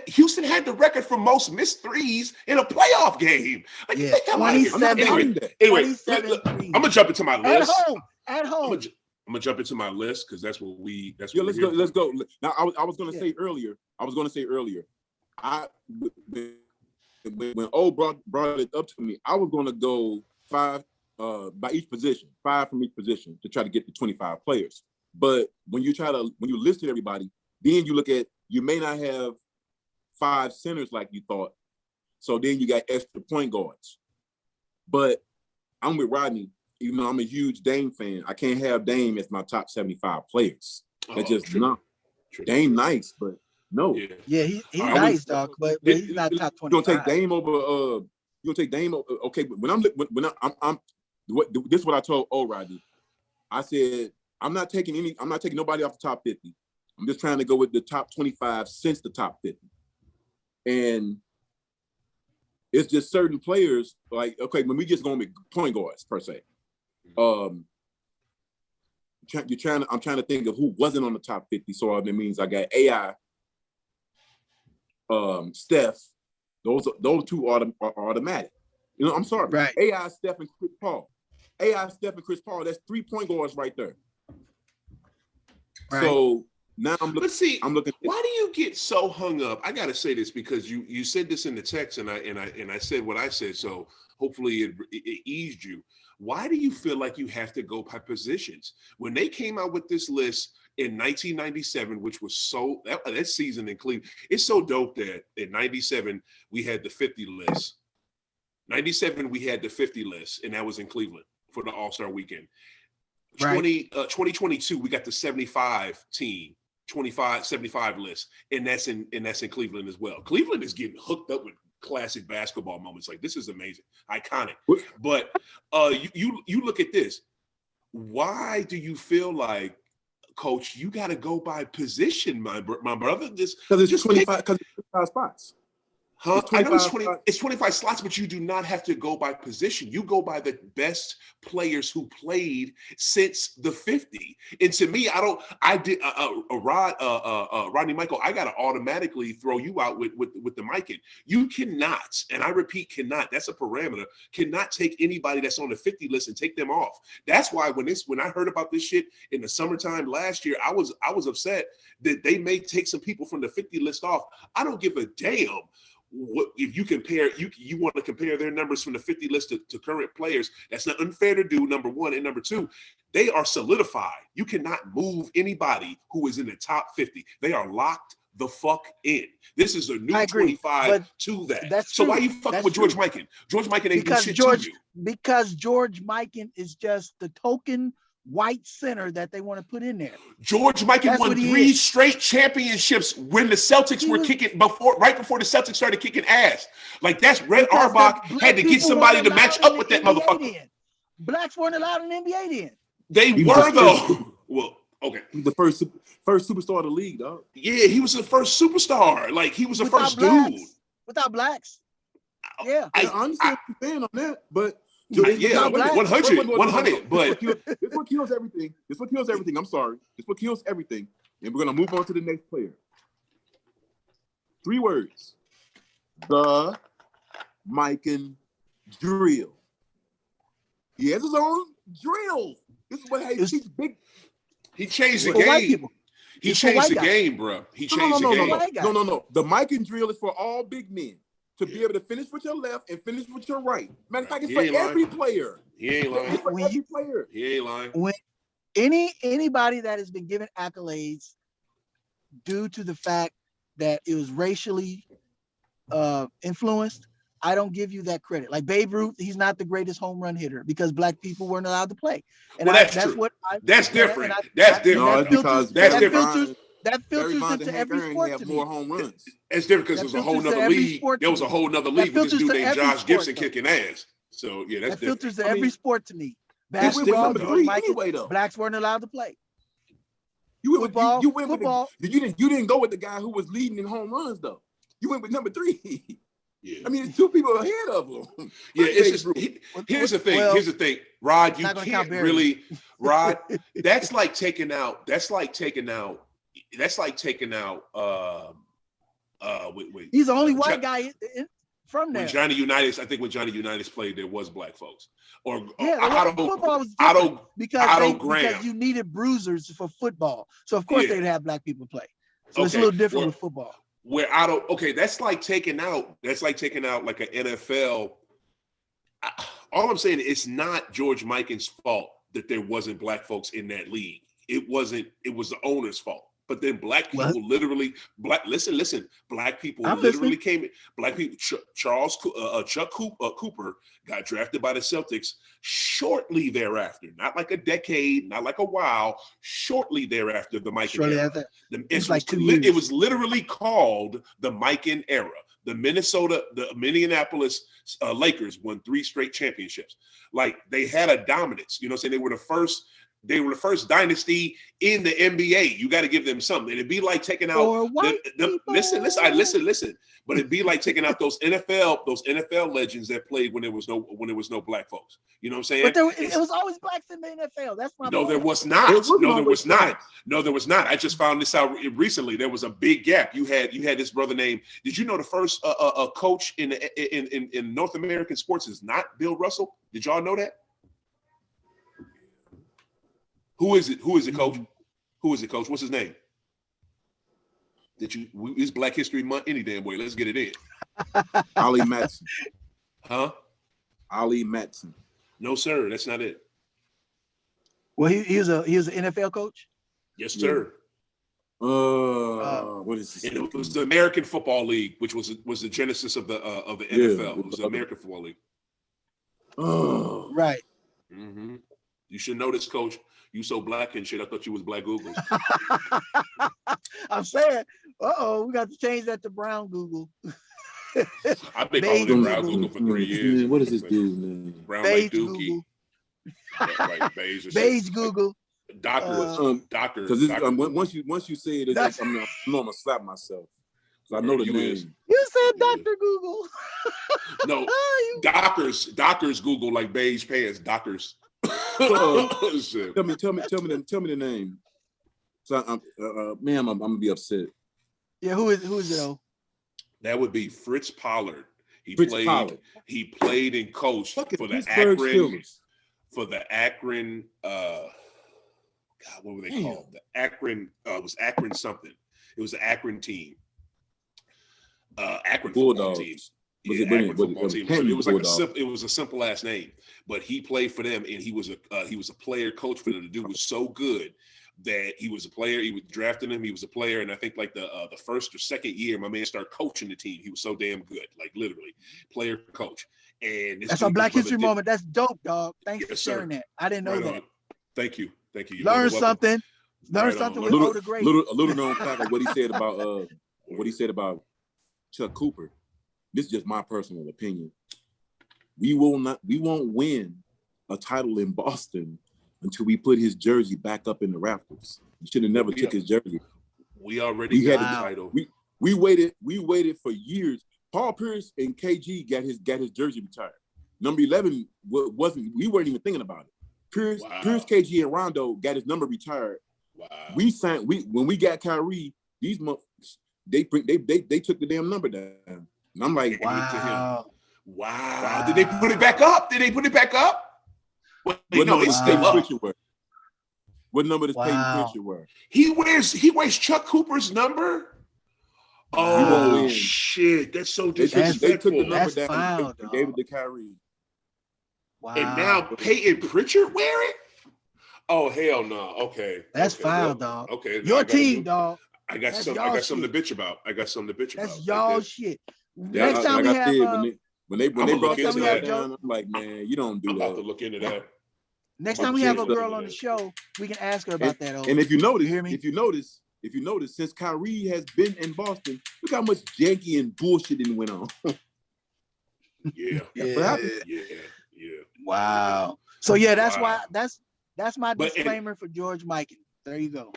Houston had the record for most missed threes in a playoff game. Like, yeah, get the hell out of here. Anyway, I'm gonna jump into my list. At home. I'm gonna jump into my list because that's what we. Let's go. Now, I was gonna say earlier. When O brought it up to me, I was gonna go 5 by each position, 5 from each position to try to get to 25 players. But when you listed everybody, then you may not have 5 centers like you thought. So then you got extra point guards. But I'm with Rodney. Even though I'm a huge Dame fan, I can't have Dame as my top 75 players. That's just not. Dame nice, but no. Yeah, he's nice, dog, but he's not top 25. You gonna take Dame over? You gonna take Dame over? Okay, but when I'm this is what I told Rodney. I said I'm not taking nobody off the top 50. I'm just trying to go with the top 25 since the top 50. And it's just certain players, like, okay, when we just going to be point guards per se. I'm trying to think of who wasn't on the top 50. So that means I got AI, Steph. Those two are automatic. You know, I'm sorry. Right. AI, Steph, and Chris Paul. AI, Steph, and Chris Paul. That's 3 point guards right there. Right. So now I'm looking. But see, I'm looking. Why do you get so hung up? I got to say this because you said this in the text, and I said what I said. So hopefully it eased you. Why do you feel like you have to go by positions? When they came out with this list in 1997, which was that season in Cleveland, it's so dope that in 97 we had the 50 list. 97 we had the 50 list, and that was in Cleveland for the All-Star weekend. Right. 2022 we got the 75 team. 75 list, and that's in Cleveland as well. Cleveland is getting hooked up with classic basketball moments. Like, this is amazing, iconic. But you look at this. Why do you feel like, Coach, you got to go by position, my brother? Because it's 25 spots. Huh? I know it's 25 slots, but you do not have to go by position. You go by the best players who played since the 50. And to me, Rodney Michael, I got to automatically throw you out with the mic in. You cannot, and I repeat, cannot, that's a parameter, cannot take anybody that's on the 50 list and take them off. That's why when I heard about this shit in the summertime last year, I was upset that they may take some people from the 50 list off. I don't give a damn. What if you compare? You want to compare their numbers from the 50 list to current players? That's not unfair to do. Number one, and number two, they are solidified. You cannot move anybody who is in the top 50. They are locked the fuck in. This is a new 25 to that. That's so true. Why you fucking with George Mikan? George Mikan ain't do shit to you. Because George Mikan is just the token white center that they want to put in there. George Mikan won 3 straight championships when the Celtics were kicking right before the Celtics started kicking ass. Like, that's Red Auerbach had to get somebody to match up with that motherfucker. Blacks weren't allowed in the NBA then. They were though. Well, okay. He was the first superstar of the league, dog. Yeah, he was the first superstar. Like, he was the first dude. Without blacks. Yeah. I understand what you're saying on that, but 100. But this what kills everything. This what kills everything. I'm sorry. This what kills everything. And we're gonna move on to the next player. 3 words. The Mikan drill. He has his own drill. This is what he's big. He changed the game. He changed the game, bro. He changed the game. No. The Mikan drill is for all big men. To be able to finish with your left and finish with your right. Matter of fact, it's for every player. He ain't lying. It's for every player. He ain't lying. When anybody that has been given accolades due to the fact that it was racially influenced, I don't give you that credit. Like Babe Ruth, he's not the greatest home run hitter because black people weren't allowed to play. And that's true. That's different. That's different. No, it's because that's different. That filters into every sport to me. More home runs. It's different because it was a whole nother league. There was a whole nother league with this dude named Josh Gibson kicking ass. So yeah, that's different. Filters to every sport to me. Basketball, anyway, though. Blacks weren't allowed to play. You went football. You didn't go with the guy who was leading in home runs though. You went with number 3. Yeah. I mean, it's 2 people ahead of him. Yeah, it's just here's the thing. Here's the thing, Rod. You can't really, Rod. That's like taking out. Wait. He's the only white guy from there. When Johnny Unitas played, there was black folks. Football was because you needed bruisers for football. So of course they'd have black people play. So it's a little different with football. That's like taking out like an NFL. All I'm saying, it's not George Mikan's fault that there wasn't black folks in that league. It was the owner's fault. But then black people listen, black people I'm literally listening. came in. Black people, Chuck Cooper got drafted by the Celtics shortly thereafter, not like a decade, not like a while, shortly thereafter, the Mikan Shortly era. after. It was like 2 years. It was literally called the Mikan era. The Minneapolis Lakers won 3 straight championships. Like, they had a dominance. You know what I'm saying? They were the first dynasty in the NBA. You got to give them something. And it'd be like taking out listen. But it'd be like taking out those NFL legends that played when there was no black folks. You know what I'm saying? But it was always blacks in the NFL. That's my point. No, there was not. No, there was not. I just found this out recently. There was a big gap. You had this brother named. Did you know the first coach in North American sports is not Bill Russell? Did y'all know that? Who is it, coach? Who is it, coach? What's his name? It's Black History Month any damn way. Let's get it in. Ollie Matson. Huh? Ollie Matson. No, sir. That's not it. Well, he was an NFL coach. Yes, sir. What is this? It was the American Football League, which was the genesis of the NFL. It was the American Football League. Oh, right. Mm-hmm. You should know this, coach. You so black and shit. I thought you was Black Google. I'm saying, we got to change that to Brown Google. I've been calling it Brown Google for 3 years. Man, what is this dude's name? Brown Beige like Dookie. Google. Beige. Beige Google. Doctor. Because once you say it, I'm gonna slap myself. So I know the name. You said Dr. Google. No, Dockers Google like beige pants. Dockers. Tell me the name. So, ma'am, I'm gonna be upset. Yeah, who is it though? That would be Fritz Pollard. He played and coached for the Akron. God, what were they called? The Akron. It was Akron something. It was the Akron team. Akron Bulldogs. football team. It was a simple ass name, but he played for them, and he was a player coach for them. The dude was so good that he was a player. He was drafting him. He was a player, and I think like the first or second year, my man started coaching the team. He was so damn good, like literally player coach. And that's a Black History moment. That's dope, dog. Thanks for sharing that. I didn't know that. Thank you. Learn something. Learn something with older great. A little known fact of what he said about Chuck Cooper. This is just my personal opinion. We won't win a title in Boston until we put his jersey back up in the rafters. You should have never took his jersey. We already got the title. We waited for years. Paul Pierce and KG got his jersey retired. Number 11 we weren't even thinking about it. Pierce, KG, and Rondo got his number retired. Wow. When we got Kyrie, these they took the damn number down. And I'm like, wow. Did they put it back up? Well, it's still up. What number does Peyton Pritchard wear? He wears Chuck Cooper's number. Oh shit! That's so disrespectful. They took the number down and gave it to Kyrie. Wow. And now Peyton Pritchard wear it? Oh hell no! Okay, that's foul, dog. Okay, your team, dog. I got something to bitch about. That's y'all shit. Yeah, next time we have when they brought that down, I'm like, man, you don't do I'm that. about to look into that. Next time we have a girl on the show, we can ask her about that. And if you notice, since Kyrie has been in Boston, look how much janky and bullshitting went on. Yeah. Wow. So yeah, that's why that's my disclaimer for George Mikan. There you go.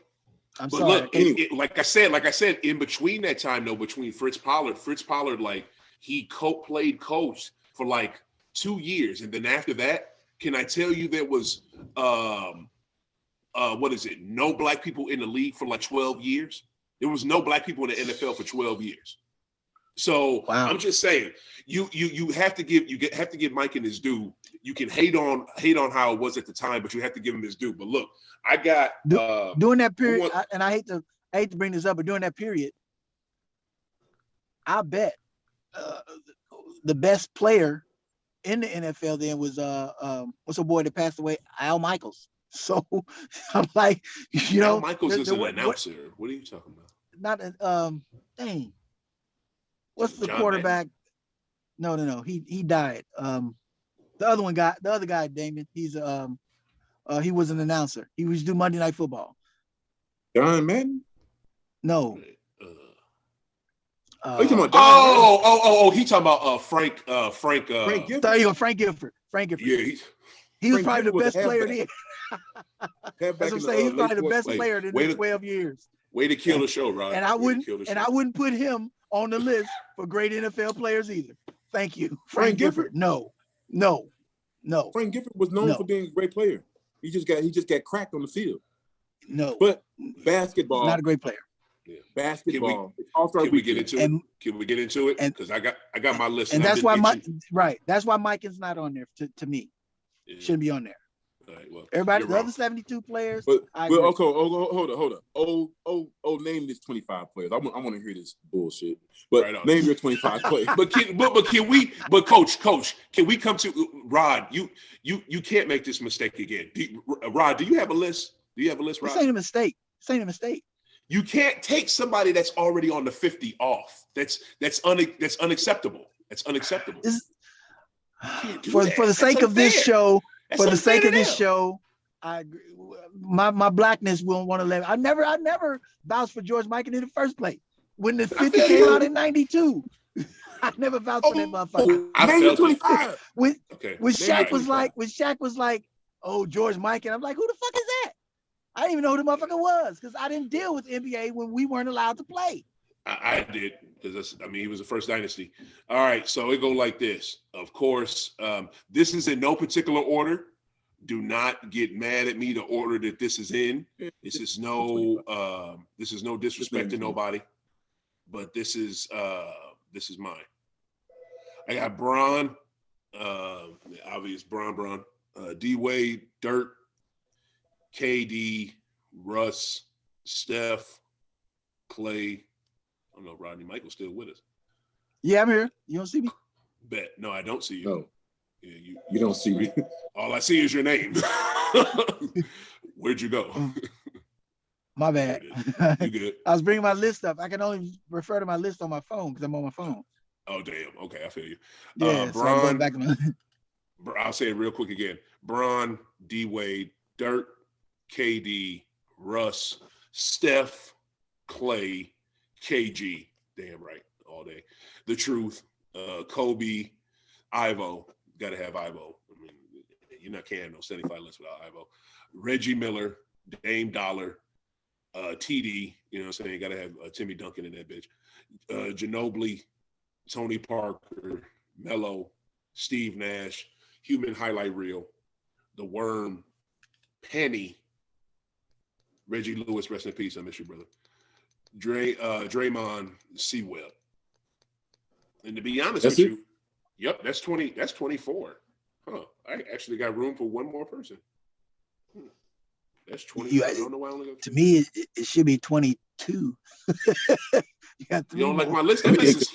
I'm sorry. Look, like I said, in between that time though, between Fritz Pollard, like he played coach for like 2 years, and then after that, can I tell you there was no black people in the league for like 12 years? There was no black people in the NFL for 12 years. So I'm just saying, you have to give Mikan his due. You can hate on how it was at the time, but you have to give him his due. But look, I got during that period, and I hate to bring this up, but during that period, I bet the best player in the NFL then was what's a boy that passed away, Al Michaels. So I'm like, you know, Michaels is an announcer. What are you talking about? Not what's the John quarterback? No. He died. The other guy, Damon. He was an announcer. He used to do Monday Night Football. John Madden? No. You talking about John he talking about Frank Gifford? Frank Gifford. Yeah, he was probably the best player there. That's what I'm saying. He's probably the best player in the 12 years. Way to kill the show, Rod. And I wouldn't put him on the list for great NFL players either. Thank you. Frank Gifford. No. Frank Gifford was known for being a great player. He just got cracked on the field. No. But basketball. Not a great player. Yeah. Basketball. Can we get into it? Because I got my list. And that's why that's why Mike is not on there to me. Yeah. Shouldn't be on there. All right, well, everybody, the other 72 players. Okay, hold on. Name this 25 players. I want to hear this bullshit. But name your 25 players. But coach, can we come to Rod? You can't make this mistake again. Rod, do you have a list? Rod? This ain't a mistake. You can't take somebody that's already on the 50 off. That's unacceptable. That's unacceptable. For the sake of this show, I agree. My blackness won't want to let me. I never vouched for George Mikan in the first place. When the 50 came out in 92, I never vouched for that motherfucker. I felt 25. When Shaq was like, oh, George Mikan, I'm like, who the fuck is that? I didn't even know who the motherfucker was because I didn't deal with NBA when we weren't allowed to play. I did because he was the first dynasty. All right, so it go like this. Of course, this is in no particular order. Do not get mad at me the order that this is in. This is no disrespect to nobody, but this is mine. I got Bron, obvious Bron, D Wade, Dirk, KD, Russ, Steph, Clay. I don't know, Rodney Michael's still with us. Yeah, I'm here. You don't see me? Bet. No, I don't see you. No. Yeah, you don't see me. All I see is your name. Where'd you go? My bad. You good? I was bringing my list up. I can only refer to my list on my phone because I'm on my phone. Oh, damn. Okay, I feel you. Yeah, so I'm going back to I'll say it real quick again. Bron, D Wade, Dirk, KD, Russ, Steph, Clay, KG, damn right, all day. The Truth, Kobe, Ivo, got to have Ivo. I mean, you're not carrying no 75 lists without Ivo. Reggie Miller, Dame Dollar, TD, you know what I'm saying? Got to have Timmy Duncan in that bitch. Ginobili, Tony Parker, Melo, Steve Nash, Human Highlight Reel, The Worm, Penny, Reggie Lewis, rest in peace, I miss you, brother. Draymond, C-Web. And to be honest with you, yep, that's 20. That's 24. Huh? I actually got room for one more person. That's 20. I don't know why I only got to me. It should be 22. You don't like my list? That list is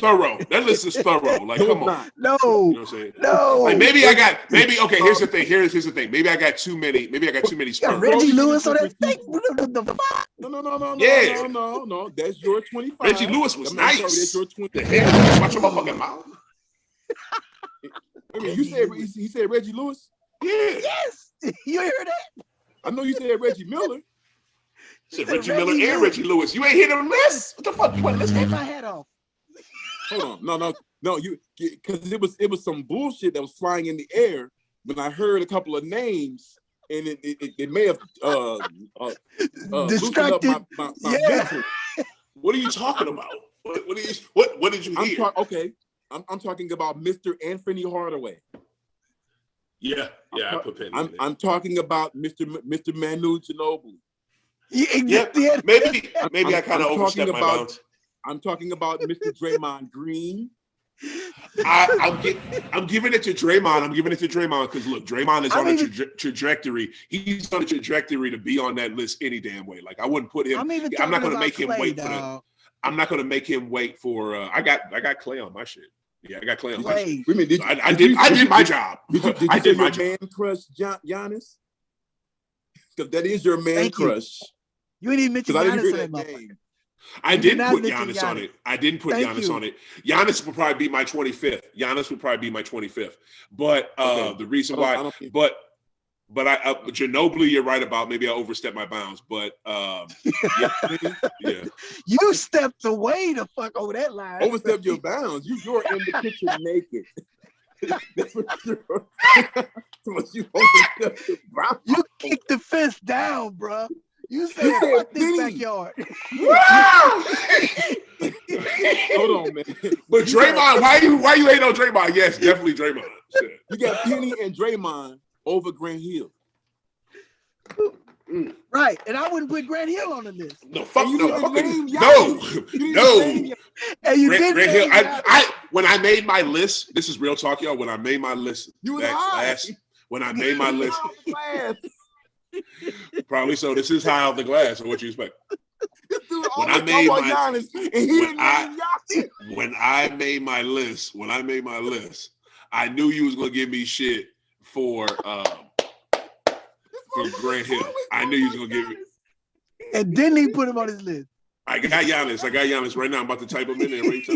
thorough. Like, come on. No. You know what I'm saying? No. Like okay, here's the thing. Here's the thing. Maybe I got too many Spurs. Yeah, Reggie Lewis on that thing. The fuck? No. That's your 25. Reggie Lewis was nice. That's your 25. Watch your motherfucking mouth. I mean, he said Reggie Lewis? Yeah. Yes. You hear that? I know you said Reggie Miller. Said Reggie Miller and Reggie Lewis. You ain't hear them list? What the fuck? Let's take my head off. Hold on. No, you because it was some bullshit that was flying in the air when I heard a couple of names and it may have distracted up my mental. What are you talking about? What did you hear? I'm talking about Mr. Anthony Hardaway. Yeah, I put pen. I'm talking about Mr. Manu Ginobili. Yeah, maybe I kind of overstepped my bounds. I'm talking about Mr. Draymond Green. I'm giving it to Draymond. I'm giving it to Draymond because look, Draymond is on a trajectory. He's on a trajectory to be on that list any damn way. Like I wouldn't put him. I'm not going to make him wait for the. I'm not going to make him wait for. I got Clay on my shit. Yeah, I got Clay on my shit. I did my job. Did you say your man crush Giannis? because that is your man crush. You ain't even mentioned Giannis on that game. I didn't put Giannis on it. I didn't put Giannis on it. Giannis would probably be my 25th. But the reason why, but Ginobili, you're right about. Maybe I overstepped my bounds. But yeah. You stepped away the fuck over that line. Overstepped your bounds. You're in the kitchen naked. That's for sure. You kicked the fence down, bro. You said fuck this backyard. Hold on, man. But Draymond, why you ain't on Draymond? Yes, definitely Draymond. Shit. You got Penny and Draymond over Grant Hill. Right, and I wouldn't put Grant Hill on the list. No, fuck no. No. And you did Grant Hill. When I made my list, this is real talk, y'all. When I made my list, when I made my list, probably so. This is high off the glass. Or what you expect? When I made my list, I knew you was gonna give me shit for Grant Hill. I knew you was gonna give it. And didn't he put him on his list? I got Giannis right now. I'm about to type him in there. Right.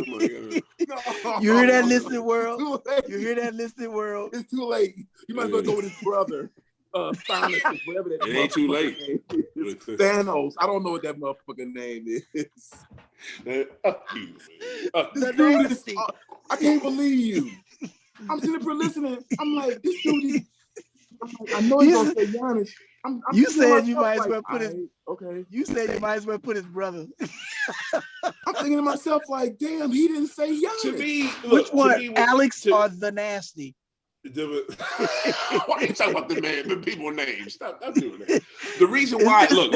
You hear that, listening world? You hear that, listening world? It's too late. You might as well go with his brother. Thanos, whatever that. It ain't too late. Thanos. I don't know what that motherfucking name is. I can't believe you. I'm sitting here listening. I'm like, this dude. I know he's gonna say Giannis. You said you might as well put his. Okay. You said you might as well put his brother. I'm thinking to myself like, damn, he didn't say Giannis. To me, which one, Alex or the Nasty? Why are you talking about the people names? Stop doing that. The reason why, look.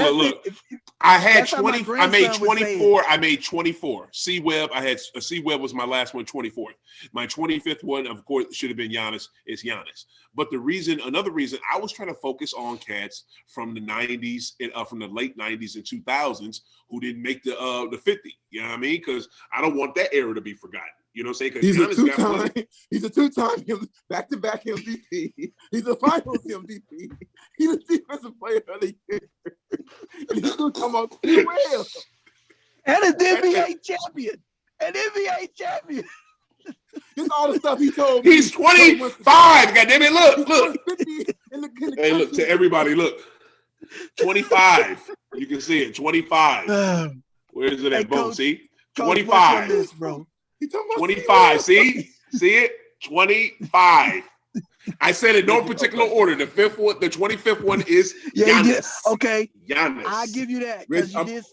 I had 20. I made 24. I made 24. C-Web. C-Web was my last one, 24th. My 25th one, of course, should have been Giannis. It's Giannis. But another reason, I was trying to focus on cats from the 90s and from the late 90s and 2000s who didn't make the 50. You know what I mean? Because I don't want that era to be forgotten. You know what I'm saying? He's a two-time back-to-back MVP. He's a finals MVP. He's a defensive player of the year. And he's still come out too well. And an NBA champion. This all the stuff he told me. He's 25. Goddamn it! Look. Hey, look to everybody. Look, 25. You can see it. 25. Where is it at, Bo? See, 25. This, bro. 25. See it? 25. I said in no particular order. The 25th one is Giannis. Okay. Giannis. I'll give you that. Reggie Lewis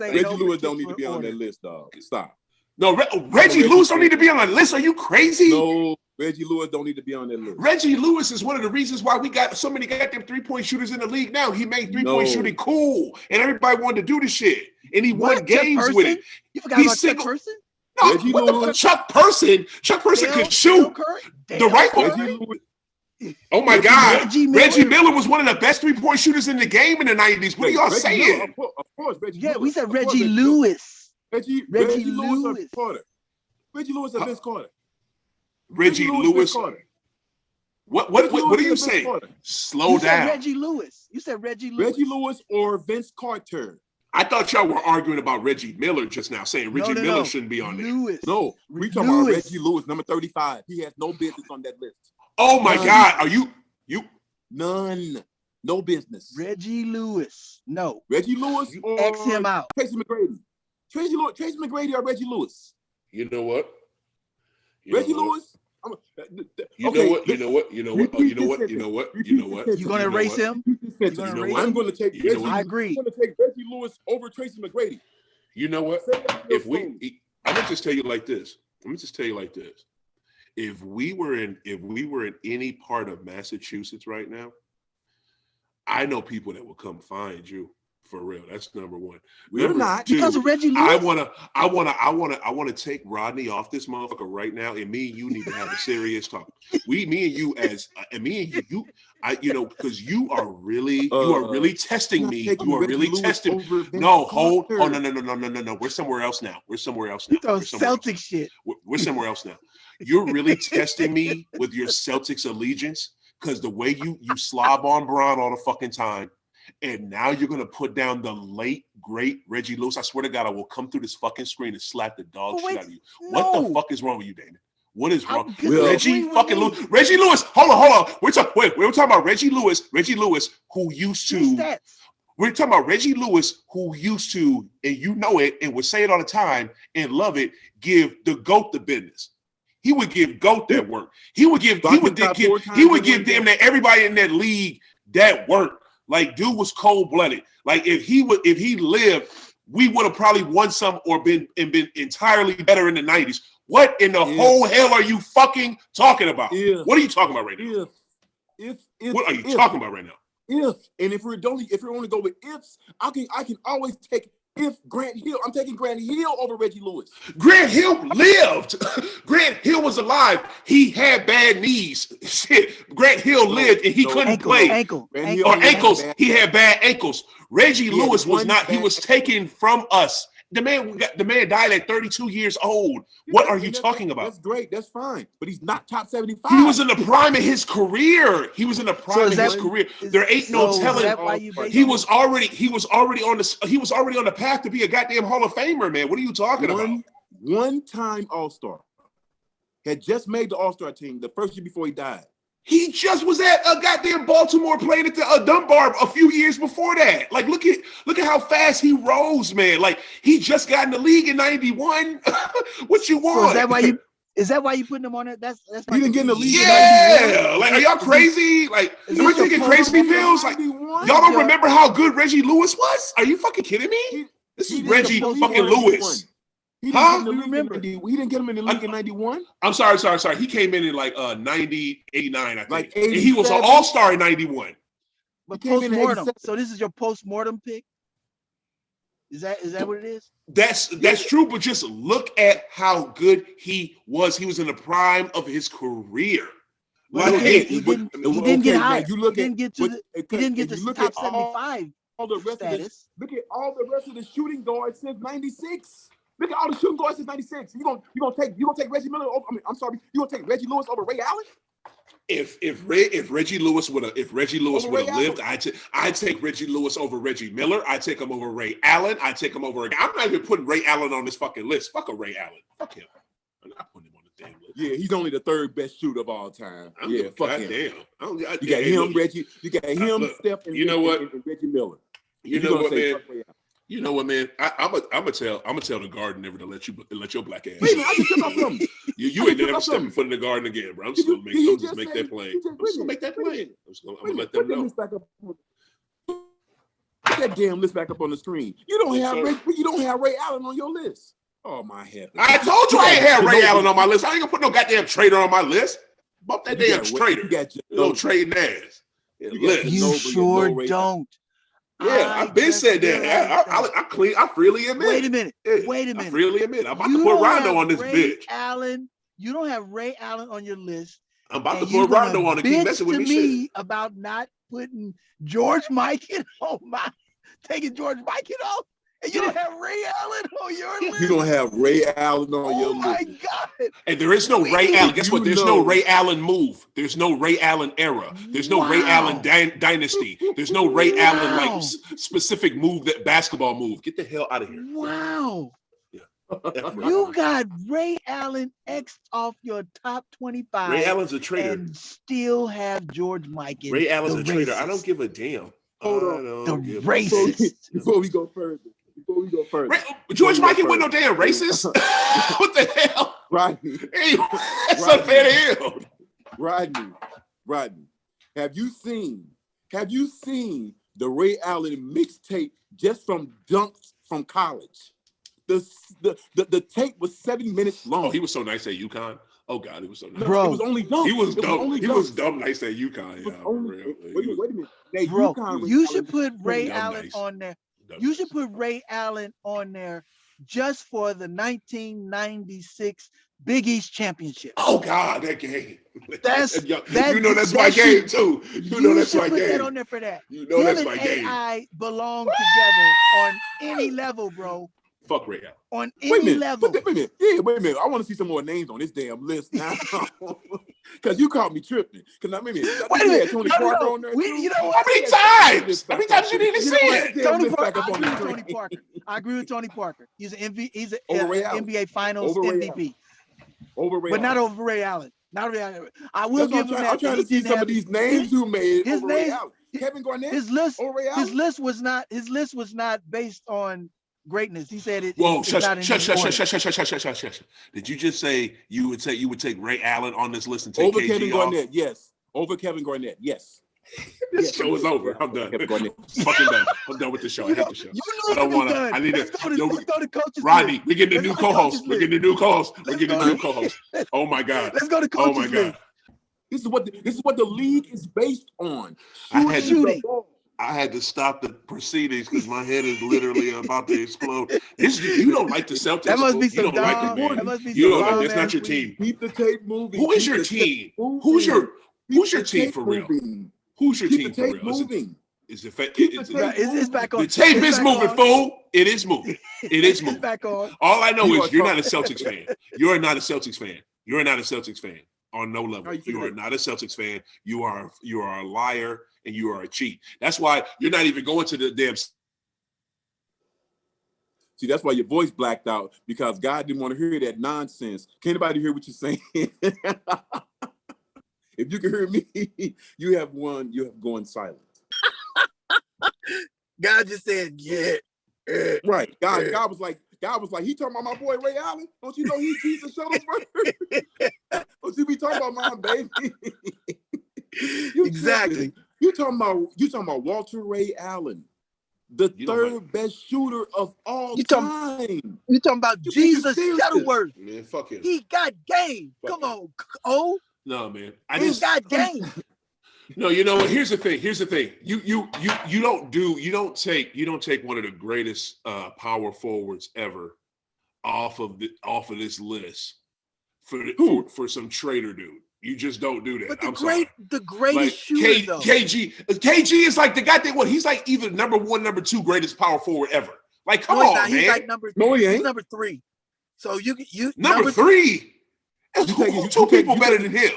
don't need to be on that list, dog. Stop. No, Reggie Lewis don't need to be on that list. Are you crazy? No, Reggie Lewis don't need to be on that list. Reggie Lewis is one of the reasons why we got so many goddamn three-point shooters in the league now. He made three-point shooting cool, and everybody wanted to do the shit, and he won games with it. You forgot about Chuck Person? No, what the fuck? Chuck Person could shoot the rifle. Oh my God! Reggie Miller was one of the best three-point shooters in the game in the 90s. What are y'all saying? Of course, Reggie. Yeah, we said Reggie Lewis. Reggie Lewis. Reggie Lewis and Vince Carter. Reggie Lewis. What are you saying? Slow down. Reggie Lewis. You said Reggie Lewis. Reggie Lewis or Vince Carter. I thought y'all were arguing about Reggie Miller just now, saying Reggie Miller shouldn't be on there. No, we talking about Reggie Lewis, number 35. He has no business on that list. Oh my God, are you? None. No business. Reggie Lewis. No. Reggie Lewis or X him out. Tracy McGrady. Tracy McGrady or Reggie Lewis? You know what? Reggie Lewis? You know what? You know what? You gonna erase him? I'm gonna take Reggie. I agree. I'm gonna take Reggie Lewis over Tracy McGrady. You know what? I'm gonna just tell you like this. If we were in any part of Massachusetts right now, I know people that will come find you. For real, that's number one. We're not because of Reggie Lewis. I wanna take Rodney off this motherfucker right now, and me and you need to have a serious talk. Me and you, because you are really testing me. You are really testing me. No, hold. Oh no. We're somewhere else now. You throw Celtic shit. We're somewhere else now. You're really testing me with your Celtics allegiance because the way you slob on Bron all the fucking time. And now you're going to put down the late, great Reggie Lewis. I swear to God, I will come through this fucking screen and slap the dog shit out of you. No. What the fuck is wrong with you, Damon? What is wrong? Reggie fucking Lewis. Reggie Lewis. Hold on. We're talking about Reggie Lewis. Reggie Lewis, who used to. We're talking about Reggie Lewis, who used to, and you know it, and would say it all the time and love it, give the GOAT the business. He would give GOAT that work. He would give damn near everybody in that league that work. Like, dude was cold-blooded. Like, if he lived, we would have probably won some or been entirely better in the 90s. What in the whole hell are you fucking talking about? What are you talking about right now? What are you talking about right now? If we only go with ifs, I can always take Grant Hill. I'm taking Grant Hill over Reggie Lewis. Grant Hill lived. Grant Hill was alive. He had bad knees. Shit. Grant Hill lived and he couldn't play. Ankles. He had bad ankles. Reggie Lewis was not. He was taken from us. The man died at 32 years old. What are you talking about? That's great. That's fine. But he's not top 75. He was in the prime of his career. There ain't no telling. He was already on the path to be a goddamn Hall of Famer, man. What are you talking about? One-time All-Star. Had just made the All-Star team the first year before he died. He just was at a goddamn Baltimore playing at the Dunbar a few years before that. Like, look at how fast he rose, man. Like, he just got in the league in '91. What you want? So is that why you putting him on it? That's he didn't get in the league. Yeah, like, are y'all crazy? Like, am I taking crazy pills? Like, y'all don't remember how good Reggie Lewis was? Are you fucking kidding me? This is Reggie fucking Lewis. He didn't get him in the league in 91. I'm sorry. He came in like 90, 89, I think. And he was an all-star in 91. But post-mortem. So this is your post-mortem pick? Is that what it is? That's true, but just look at how good he was. He was in the prime of his career. Like, he didn't get high. He didn't get to the top 75 status. Look at all the rest of the shooting guards since 96. Look at all the shooting guards since '96. You gonna take Reggie Miller over? You gonna take Reggie Lewis over Ray Allen? If Reggie Lewis would have lived, I'd take Reggie Lewis over Reggie Miller. I'd take him over Ray Allen. I'd take him over. I'm not even putting Ray Allen on this fucking list. Fuck a Ray Allen. Fuck him. I'm not putting him on the damn list. Yeah, he's only the third best shooter of all time. Fuck him. Damn. You got him, Reggie. You got him, Steph, and Reggie Miller. You know what, man? You know what, man? I'm gonna tell the garden never to let your black ass. Wait a minute, I just took off from you ain't never stepping foot in the garden again, bro. I'm just gonna make that plain. I'm gonna let them know. Put that damn list back up on the screen. You don't have Ray Allen on your list. Oh my heavens! I told you I ain't had Ray Allen on my list. I ain't gonna put no goddamn traitor on my list. Bump that damn traitor. Little trading ass. You sure don't. Yeah, I've been said that. I freely admit. Wait a minute. I freely admit. I'm about to put Rondo on this bitch. You don't have Ray Allen on your list. I'm about to put Rondo on and keep messing with me. About not putting George Mikan on taking George Mikan off. And you don't have Ray Allen on your list. You don't have Ray Allen on your list. Oh my God. And there is no Ray Allen. Guess what? There's no Ray Allen move. There's no Ray Allen era. There's no Ray Allen dynasty. There's no Ray Allen like specific move, that basketball move. Get the hell out of here. Wow. Yeah. You got Ray Allen X'd off your top 25. Ray Allen's a traitor. And still have George Mikan. Ray Allen's a traitor. I don't give a damn. Hold on. The racist. Before we go further. George Mikan wasn't no damn racist. What the hell? Rodney. Hey, that's unfair to him. Rodney. Have you seen the Ray Allen mixtape just from dunks from college? The tape was 7 minutes long. Oh, he was so nice at UConn. Oh God, he was so nice. Bro, it was only dunks. He was dumb. He was dumb nice at UConn. Wait a minute. Now, bro, UConn you should put Ray Allen on there. You should put Ray Allen on there just for the 1996 Big East Championship. Oh God, that game. That's my game too. You know that's my game. Put that on there for that. You know that's my game. AI belong together on any level, bro. Fuck Ray Allen. On any level. Wait a minute. I want to see some more names on this damn list now. Because you caught me tripping. Because I mean, Wait a minute. Tony No, Parker no. on there. You know How what? many times? How many times you need to You see know what? it? Damn, Tony lift back Parker. up I on agree the with Tony screen. Parker. I agree with Tony Parker. He's an he's an Over Ray Allen. NBA Finals Over Ray MVP, Over Ray but not Allen. over Ray Allen. Not Ray Allen. I will That's give what him I'm that. trying He to see didn't some have of these names who made his over Ray name. Allen. Kevin Garnett. His list. Over Ray His Allen. list was not. His list was not based on greatness. He said Whoa, it's shush, not in shush, any shush, order. shush. Did you just say you would take Ray Allen on this list and take Over KG Kevin off? Garnett, yes. Over Kevin Garnett, yes. This show is over. I'm done. Kevin Garnett. Fucking done. I'm done with the show. I hate the show. You I know don't it's want to. done. I need to. Let's go to coaches. Rodney, list. we're getting a new Let's go to co-host. coaches We're getting a new co-host. We're Let's getting a go new to- co-host. Oh my God. Let's go to Oh coaches my God. list. This is what the league is based on. I had to- Shooting. I had to stop the proceedings because my head is literally about to explode. You don't like the Celtics. That must be you some don't like dumb. it, man. That must be You some don't like dumb that's not ass your tweet. team. Keep the tape moving. Who is Keep your the team? tape moving. Who's your Keep the team tape for real? moving. Who's your Keep team the for tape real? moving. Is it Keep the it's- tape It's back on. the tape It's is back moving, on. fool. It is moving. It is It's moving. back on. All I know You is are you're not a talking- Celtics fan. You're not a Celtics fan. You're not a Celtics fan on no level. How you figure You are that? not a Celtics fan. You are a liar and you are a cheat. That's why you're not even going to the damn. See, that's why your voice blacked out, because God didn't want to hear that nonsense. Can anybody hear what you're saying? If you can hear me, you have gone silent. God just said, yeah. Right. God was like, he talking about my boy Ray Allen. Don't you know he's Jesus Shuttlesworth? Don't you be talking about my baby? You Exactly. tripping. You talking about Walter Ray Allen, the You don't third best shooter of all You time. You talking about You think Jesus it's serious? Shuttleworth? Man, fuck him. He got game. Fuck Come on, oh, No, man. he got game. No, you know what? Here's the thing. You don't take one of the greatest power forwards ever off of this list for some trader dude. You just don't do that. But the greatest Like, shooter though. KG is like the guy that he's like either number one, number two greatest power forward ever. Like, come No, he's on, not. man. He's like number. No, he He's ain't. number 3. So you number 3. You Two people take- better than him.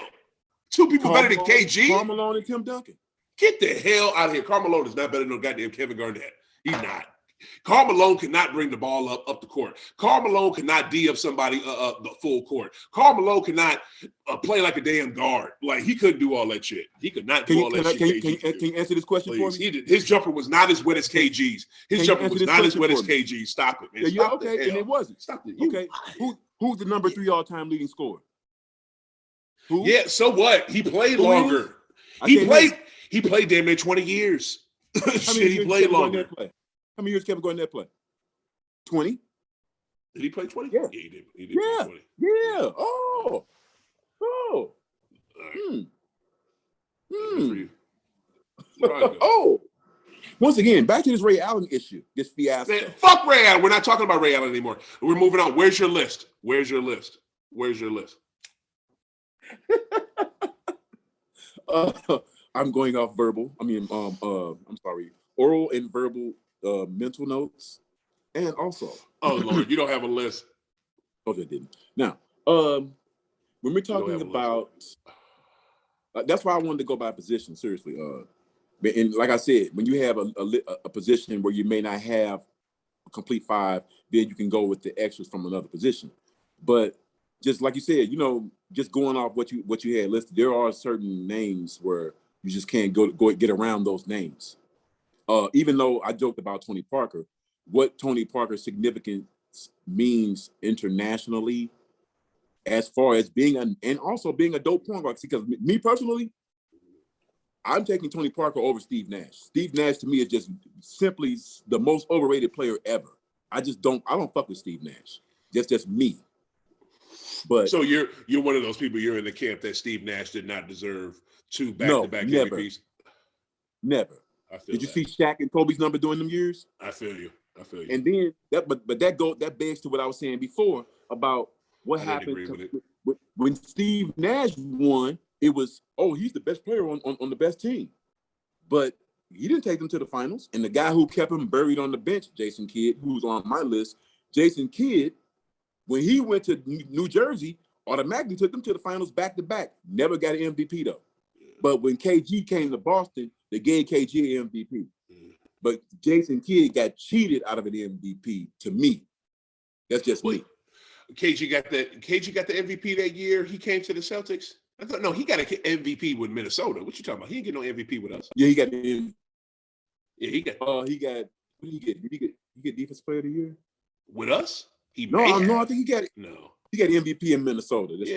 Two people better than Karl KG. Malone and Tim Duncan. Get the hell out of here. Karl Malone is not better than no goddamn Kevin Garnett. He's not. Karl Malone cannot bring the ball up the court. Karl Malone cannot D up somebody the full court. Karl Malone cannot play like a damn guard. Like, he couldn't do all that shit. He could not do all that shit. Can you answer this question for me? His jumper was not as wet as KG's. His jumper was not as wet as KG's. Stop it, man. Yeah, Stop okay, and it wasn't. Stop it. Okay, who's the number 3 all-time leading scorer? Who? Yeah, so what? He played Who longer. is? He played damn near 20 years. How many Shit, years he did played Kevin longer. Garnett play? How many years Kevin Garnett play? 20? Did he play 20? Yeah. He did. He did Yeah. play 20. Yeah. Oh. All right. Good for you. Oh. Once again, back to this Ray Allen issue, this fiasco. Man, fuck Ray Allen. We're not talking about Ray Allen anymore. We're moving on. Where's your list? I'm going off verbal. I'm sorry, oral and verbal mental notes, and also. Oh Lord, you don't have a list. Oh, they didn't. Now, when we're don't talking have a about, that's why I wanted to go by position. Seriously, and like I said, when you have a position where you may not have a complete 5, then you can go with the extras from another position. But just like you said, just going off what you had listed, there are certain names where you just can't go get around those names. Even though I joked about Tony Parker, what Tony Parker's significance means internationally, as far as being and also being a dope point guard. Because me personally, I'm taking Tony Parker over Steve Nash. Steve Nash to me is just simply the most overrated player ever. I don't fuck with Steve Nash. That's just me. But So you're one of those people. You're in the camp that Steve Nash did not deserve 2 back-to-back MVPs. Never. I feel Did you that. see Shaq and Kobe's number during them years? I feel you. And then that begs to what I was saying before about what I didn't happened agree with when Steve Nash won. It was, he's the best player on the best team, but he didn't take them to the finals. And the guy who kept him buried on the bench, Jason Kidd, who's on my list, Jason Kidd, when he went to New Jersey, automatically took them to the finals back to back. Never got an MVP though. But when KG came to Boston, they gave KG an MVP. But Jason Kidd got cheated out of an MVP to me. That's just me. KG got the MVP that year he came to the Celtics? I thought no, he got an MVP with Minnesota. What you talking about? He didn't get no MVP with us. Yeah, he got the MVP. Yeah, he got. What did he get? Did he get Defensive Player of the Year With us? I think he got it. No. He got MVP in Minnesota. But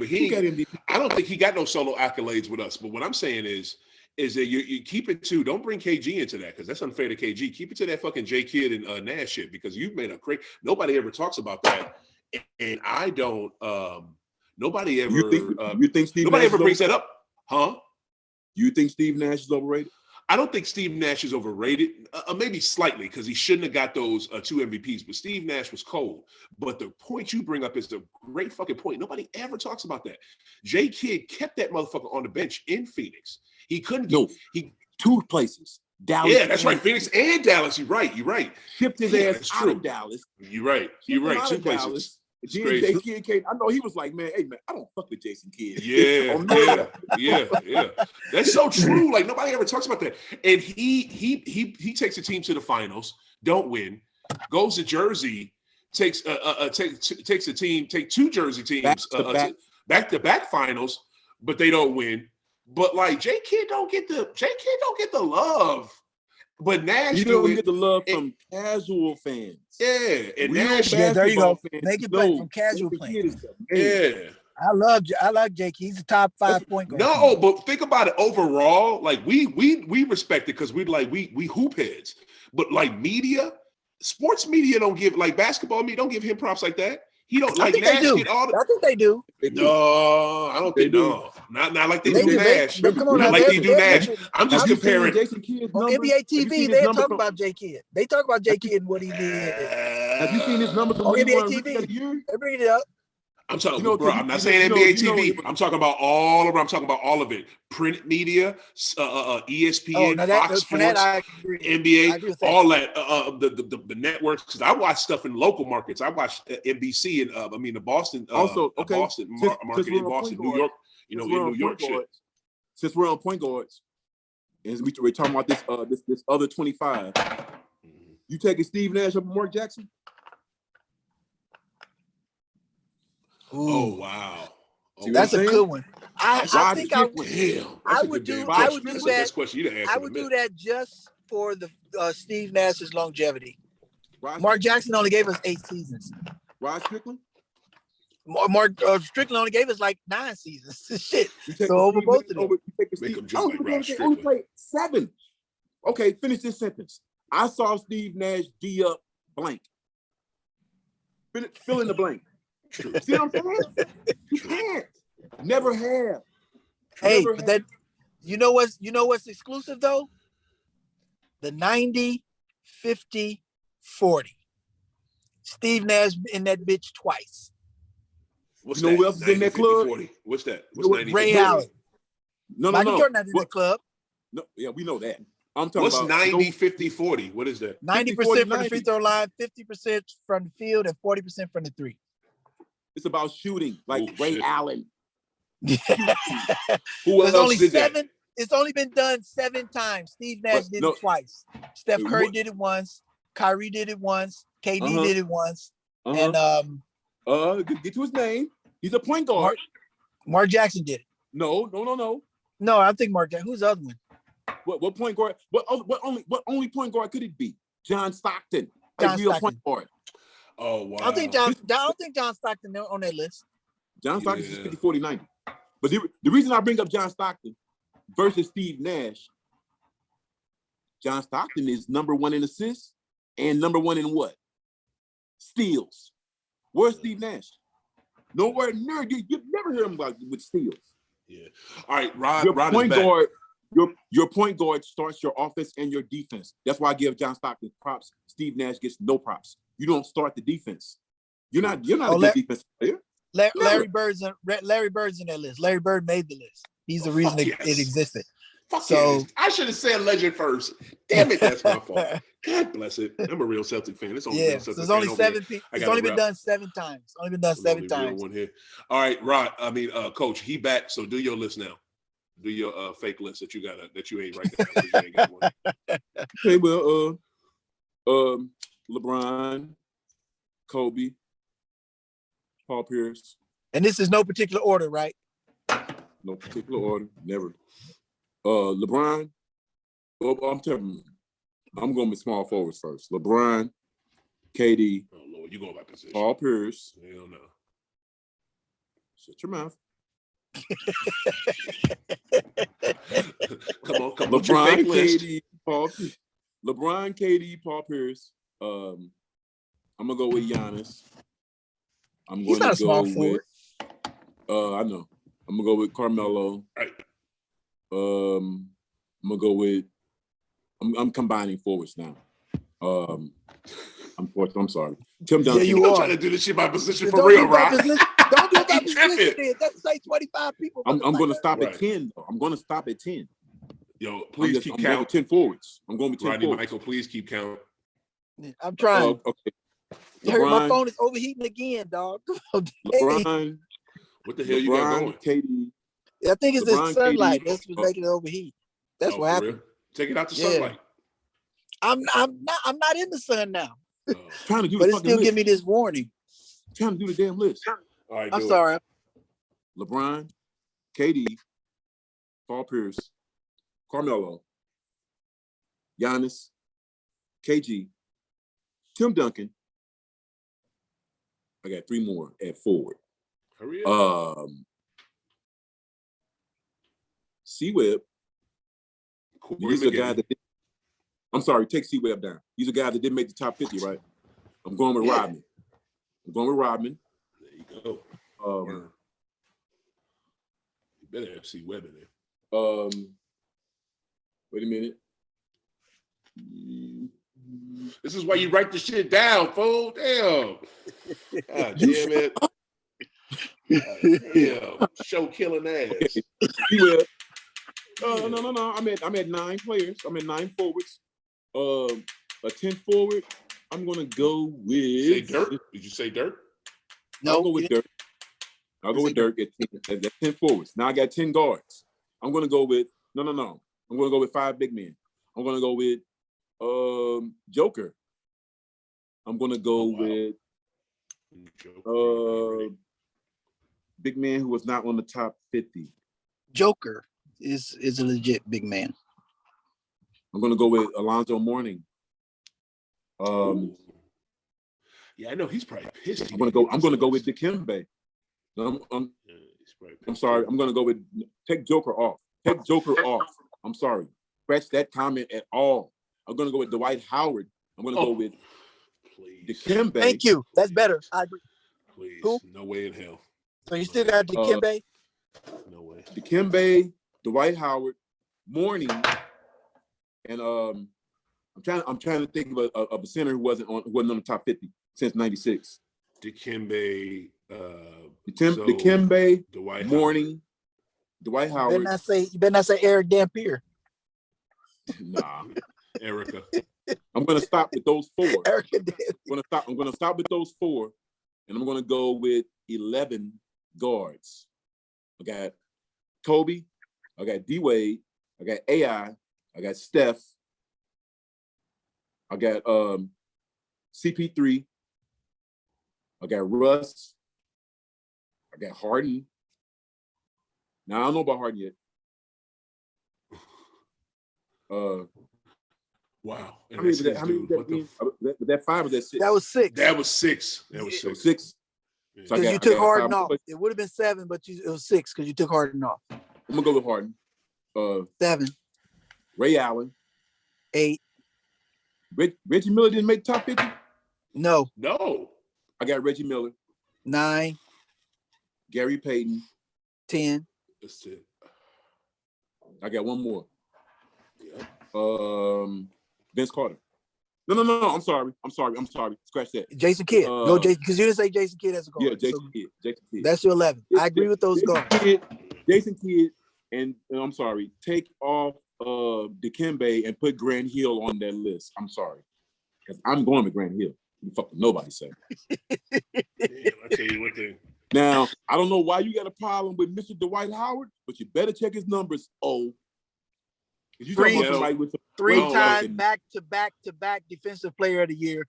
he got MVP. I don't think he got no solo accolades with us. But what I'm saying is that you keep it to, don't bring KG into that because that's unfair to KG. Keep it to that fucking J Kidd and Nash shit because you've made a great. Nobody ever talks about that, and I don't. Nobody ever. You think Steve? Nobody Nash ever brings that up, huh? You think Steve Nash is overrated? I don't think Steve Nash is overrated, maybe slightly, because he shouldn't have got those 2 MVPs. But Steve Nash was cold. But the point you bring up is a great fucking point. Nobody ever talks about that. J Kidd kept that motherfucker on the bench in Phoenix. He couldn't. He 2 places. Dallas. Yeah, that's right. Phoenix and Dallas. You're right. Shipped his ass out of Dallas. You're right. 2 places. Dallas. J Kidd came. I know he was like, man, hey man, I don't fuck with Jason Kidd. Yeah. That's so true. Like nobody ever talks about that. And he takes a team to the finals, don't win, goes to Jersey, takes a team, take 2 Jersey teams back to back finals, but they don't win. But like J Kidd don't get the love. But Nash you don't get the love from casual fans. Yeah, and Nash. Yeah, there you go. Make it play from casual fans. Yeah. I like Jake. He's a top 5 point guard. No, but think about it overall. Like we respect it because we hoop heads. But like sports media don't give like basketball media don't give him props like that. He don't like Nash get all the. I think they do. No, I don't think no. Not like they do Nash. Not like they do Nash. I'm just comparing. Jason Kidd's on NBA TV, they talk about J Kidd. They talk about J Kidd and what he did. Have you seen his numbers on NBA TV? They bring it up. I'm talking, bro. I'm not saying NBA TV. I'm talking about all of it. I'm talking about all of it. Print media, ESPN, Fox Sports, NBA, all that. The networks. Because I watch stuff in local markets. I watch NBC and the Boston. Also, okay. Boston market in Boston, New York. In New York shit. Since we're on point guards, and we're talking about this other 25. You taking Steve Nash over Mark Jackson? Ooh. Oh wow, that's a good one. I think I would do that. I would do that just for the Steve Nash's longevity. Mark Jackson only gave us 8 seasons. Rod Strickland? Mark Strickland only gave us like 9 seasons. Shit. So over both of them. Make him jump like Rod Strickland. Only played 7. Okay, finish this sentence. I saw Steve Nash D up blank. Fill in the blank. True. See what I'm saying? You can't. Never have. Hey, but that you know what's exclusive though? The 90, 50, 40. Steve Nash in that bitch twice. What's you know who else is in that club? 40. What's that? What's 90? Ray Allen. Michael Jordan not in that club. No, yeah, we know that. I'm talking what's about 90, 50, 40? What is that? 90% from the free throw line, 50% from the field, and 40% from the 3. It's about shooting, like Ray Allen. Who else only did 7. That? It's only been done 7 times. Steve Nash did it twice. Steph Curry did it once. Kyrie did it once. KD did it once. And get to his name. He's a point guard. Mark Jackson did it. No. No, I think Mark Jackson. Who's the other one? What point guard? What only point guard could it be? John Stockton. A real point guard. Oh wow! I don't think John Stockton on that list. John Stockton is 50, 40, 90. But the reason I bring up John Stockton versus Steve Nash, John Stockton is number 1 in assists and number 1 in what? Steals. Where's Steve Nash? Nowhere near. You've never heard him with steals. Yeah. All right, Rod. Your Rod point is back. guard. Your point guard starts your offense and your defense. That's why I give John Stockton props. Steve Nash gets no props. You don't start the defense. You're not a good defensive player. Larry Bird's in that list. Larry Bird made the list. He's the reason it existed. Fuck So- yeah. I should have said legend first. Damn it, that's my fault. God bless it. I'm a real Celtic fan. It's only Yeah, real so Celtic there's fan only over 7 here. people. I It's gotta only been rep. done 7 times. It's only been done I'm 7 the only real times. one here. All right, Coach, he back. So do your list now. Do your fake list that you ain't right now because you ain't got one. Okay, well, LeBron, Kobe, Paul Pierce. And this is no particular order, right? No particular order, never. LeBron. Well, I'm going with small forwards first. LeBron, KD, Oh Lord, you going by position. Paul Pierce. Hell no. Shut your mouth. Come on. What's your LeBron, fake list? KD, Paul Pierce. LeBron, KD, Paul Pierce. I'm gonna go with Giannis. He's not a small forward. I know. I'm gonna go with Carmelo. Right. I'm gonna go with. I'm combining forwards now. I'm sorry. Tim Duncan. Yeah, you You are. trying to do this shit by position Don't for real, do it by right? position. Don't do it by You position. tripping. Then. That's say 25 people. I'm going to stop Right. at 10. Though. I'm going to stop at 10. Yo, please keep I'm going with count. 10 forwards. I'm going with 10 Rodney forwards. Michael, please keep count. I'm trying. Okay. You heard my LeBron, phone is overheating again, dog. LeBron, What the hell you got going? KD. I think it's LeBron, the sunlight KD. that's what's making it overheat. That's Oh, what for happened. real? Take it out the Yeah. sunlight. I'm not in the sun now, Oh. Trying to do but the it fucking still list. give me this warning. Trying to do the damn list. All right, I'm do it. sorry. LeBron, KD, Paul Pierce, Carmelo, Giannis, KG, Tim Duncan. I got 3 more at forward. Hurry up. C-Web. Corey He's a guy McGinnis. that I'm sorry, take C-Web down. He's a guy that didn't make the top 50, right? I'm going with Yeah. Rodman. There you go. Um, You better have C Webb in there. Wait a minute. This is why you write the shit down, fool. Damn. God damn it. God, damn. Show killing ass. C-Web. No. I'm at 9 players. I'm at 9 forwards. A 10 forward. I'm gonna go with. Say Dirk? Did you say Dirk? No, I'll go with Dirk. I'll go with Dirk at 10 forwards. Now I got 10 guards. I'm gonna go with no. I'm gonna go with 5 big men. I'm gonna go with Joker. I'm gonna go with big man who was not on the top 50. Joker is a legit big man. I'm gonna go with Alonzo Mourning. Yeah, I know he's probably pissed. I'm gonna go with Dikembe. I'm sorry. I'm gonna go with take Joker off. Take Joker off. I'm sorry. Scratch that comment at all. I'm gonna go with Dwight Howard. I'm gonna go with Dikembe. Thank you. That's better. I agree. Please. Who? No way in hell. So you still got Dikembe? No way. Dikembe, Dwight Howard, Mourning, and I'm trying to think of a center who wasn't on the top 50 since '96. Dikembe, Dikembe, Dwight Mourning, Howard. Dwight You Howard. better not say Eric Dampier. Nah, Erica. I'm gonna stop with those 4. Eric Dampier. I'm gonna stop with those 4, and I'm gonna go with 11 guards. I got Kobe, I got D Wade, I got AI, I got Steph, I got CP3, I got Russ, I got Harden. Now I don't know about Harden yet. Wow. And How many that's did his that dude. What the mean? That 5 or that 6? That was 6. That was 6. That was So 6. 6. Yeah. So I Because got- you I took got Harden 5 off. more. It would have been 7, but it was 6 because you took Harden off. I'm gonna go with Harden. 7, Ray Allen. 8. Reggie Miller didn't make top 50. No. No. I got Reggie Miller, 9, Gary Payton. 10. That's it. I got one more. Yeah. Vince Carter. No. I'm sorry. Scratch that. Jason Kidd. No, Jason, because you didn't say Jason Kidd as a guard. Yeah, Jason So Kidd. Jason Kidd. that's your 11. I agree with those Jason guards. Kidd, Jason Kidd, and I'm sorry, take off Dikembe and put Grant Hill on that list. I'm sorry, because I'm going with Grant Hill. Fucking nobody say. Damn, I tell you what thing. Now, I don't know why you got a problem with Mr. Dwight Howard, but you better check his numbers. You three-time back-to-back defensive player of the year.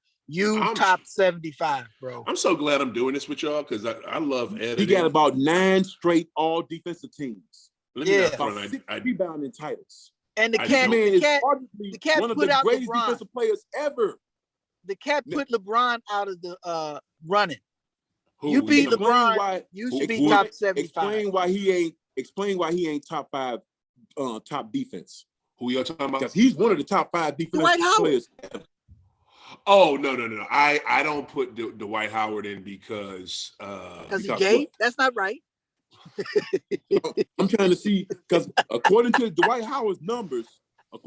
Top 75, bro. I'm so glad I'm doing this with y'all because I love editing. He got about 9 straight all defensive teams. About 6 rebounding titles. And the cat one of the greatest defensive players ever. The cat put LeBron out of the running. Who? You beat LeBron. You should be top 75. Explain why he ain't top 5 top defense. Who y'all talking about? Because he's one of the top 5 defensive players ever. Oh, no. I don't put Dwight Howard in because he's gay? That's not right. I'm trying to see, because according to Dwight Howard's numbers, I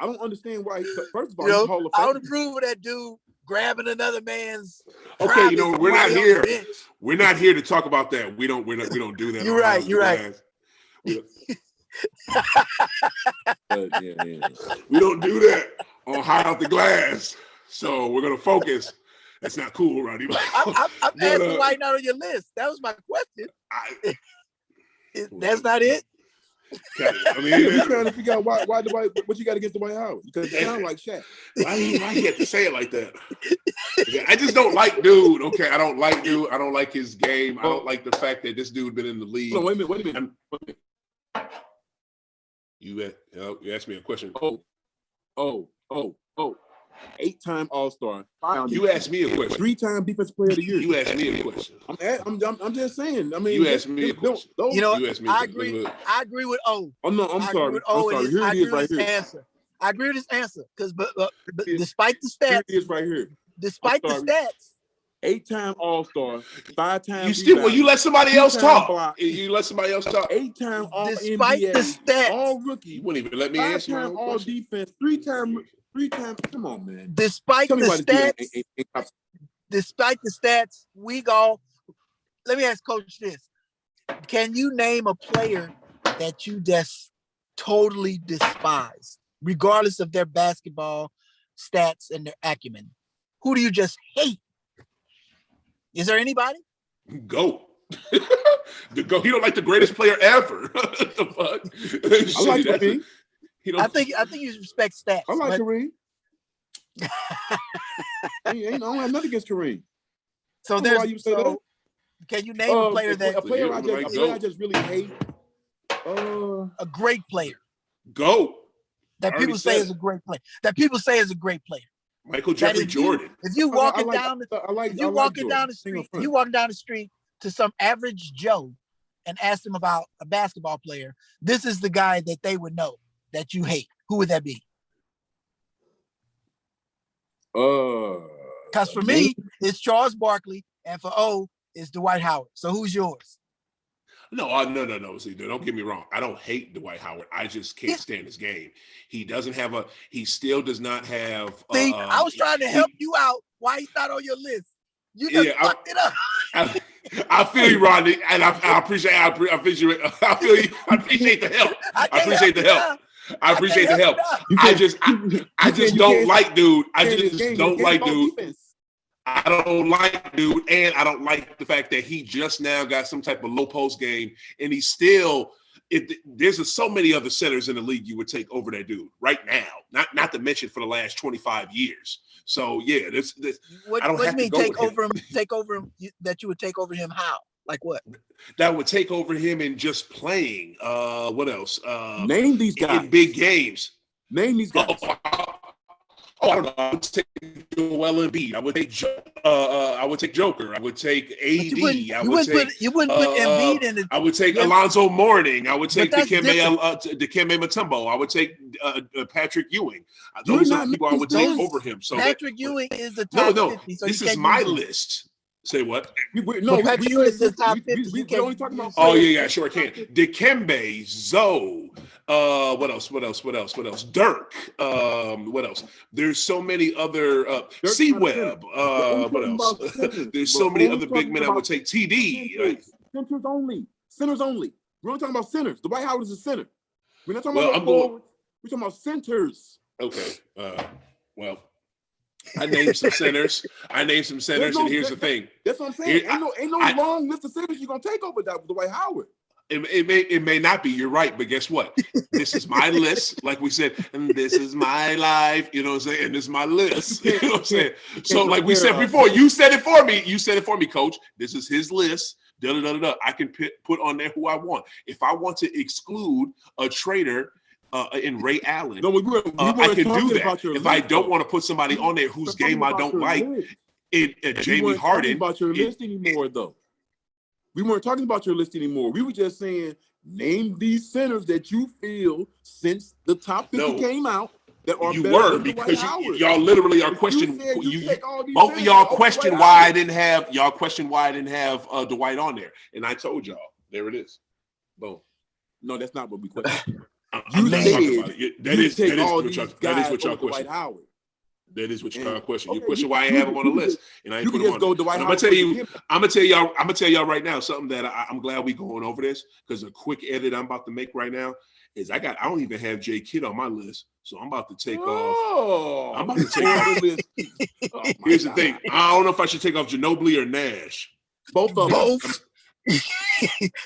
don't understand why. First of all, he's Hall of Fame. I don't approve of that dude grabbing another man's. Okay, we're not here. We're not here to talk about that. We don't do that. You're right. We don't do that on High Off the Glass. So we're gonna focus. That's not cool, Rodney. I'm asking why not on your list. That was my question. That's not it. I mean, you're trying to figure out why Dwight. What you got against Dwight Howard? Because it sounds like Shaq. Why you have to say it like that? I just don't like dude. Okay, I don't like dude. I don't like his game. I don't like the fact that this dude been in the league. No, wait a minute. You asked me a question. Oh. 8-time All-Star. You asked me a question. 3-time Defensive Player of the Year. You asked me a question. I'm just saying. I mean, you asked me a question. I agree with O. Oh no, I'm sorry. Here it is right here. Answer. I agree with his answer because, but despite the stats, here it is right here. Despite the stats, 8-time All-Star, 5-time. You still you let somebody else talk. You let somebody else talk. 8-time All despite NBA, the stats, All Rookie. You wouldn't even let me answer. 5-time All Defense, 3-time. Come on, man. Despite the stats, let me ask Coach this: can you name a player that you just totally despise, regardless of their basketball stats and their acumen? Who do you just hate? Is there anybody? Go. The GOAT. He don't like the greatest player ever. The fuck? I like Kareem. I think you respect stats. I like Kareem. I don't have nothing against Kareem. So can you name a player I just really hate? A great player. GOAT. That people say is a great player. Michael Jeffrey Jordan. If you walking down the street to some average Joe and ask them about a basketball player, this is the guy that they would know that you hate. Who would that be? Because for me, it's Charles Barkley, and for O, it's Dwight Howard. So who's yours? No. See, don't get me wrong. I don't hate Dwight Howard. I just can't stand his game. He still does not have. I was trying to help you out. Why he's not on your list? You just fucked it up. I feel you, Rodney, and I appreciate. I appreciate the help. I appreciate the help. I appreciate the help. I just don't like dude. I don't like dude, and I don't like the fact that he just now got some type of low post game, and he's still. There's so many other centers in the league you would take over that dude right now. Not to mention for the last 25 years. So yeah, this. What do you mean take over him? Take over him? That you would take over him? How? Like what? That would take over him in just playing. What else? Name these guys in big games. Name these guys. I don't know. I would take Joel Embiid. I would take Joker. I would take AD. You wouldn't put Embiid in the. I would take Alonzo Mourning. I would take Dikembe Mutombo. I would take Patrick Ewing. Those are people I would take over him. So Patrick Ewing is the top 50. So this is my list. Say what? Patrick Ewing is the top 50. We only talking about. Oh yeah, sure I can. Dikembe, Zoe. What else? Dirk. What else? There's so many other C-Web. What else? There's so many other big men I would take. TD. Centers only. We're not talking about centers. Dwight Howard is a center. We're not talking Well, about forwards. We're talking about centers. Okay. Well, I named some centers. And here's the thing. That's what I'm saying. Ain't no long list of centers you're gonna take over that with Dwight Howard. It may not be. You're right, but guess what? This is my list, like we said, and this is my life. You know what I'm saying? And this is my list. You know what I'm saying? So, like we said before, you said it for me. You said it for me, Coach. This is his list. I can put on there who I want. If I want to exclude a trader in Ray Allen, I can do that. If I don't want to put somebody on there whose game I don't like, in Jamie Harden. About your list anymore, though. We weren't talking about your list anymore. We were just saying, name these centers that you feel since the top 50 came out that are you better were than because Dwight y'all literally are questioning. Both of y'all questioned why I didn't have Dwight on there, and I told y'all there it is. Boom. No, that's not what we questioned. That is what y'all question. Howard. That is what y'all question. You question why I have him on the list, and I ain't put him on. I'm gonna tell y'all right now something that I'm glad we going over this because a quick edit I'm about to make right now is I don't even have J Kidd on my list, so I'm about to take off. I'm about to take off the list. Here's the thing: I don't know if I should take off Ginobili or Nash. Both of them.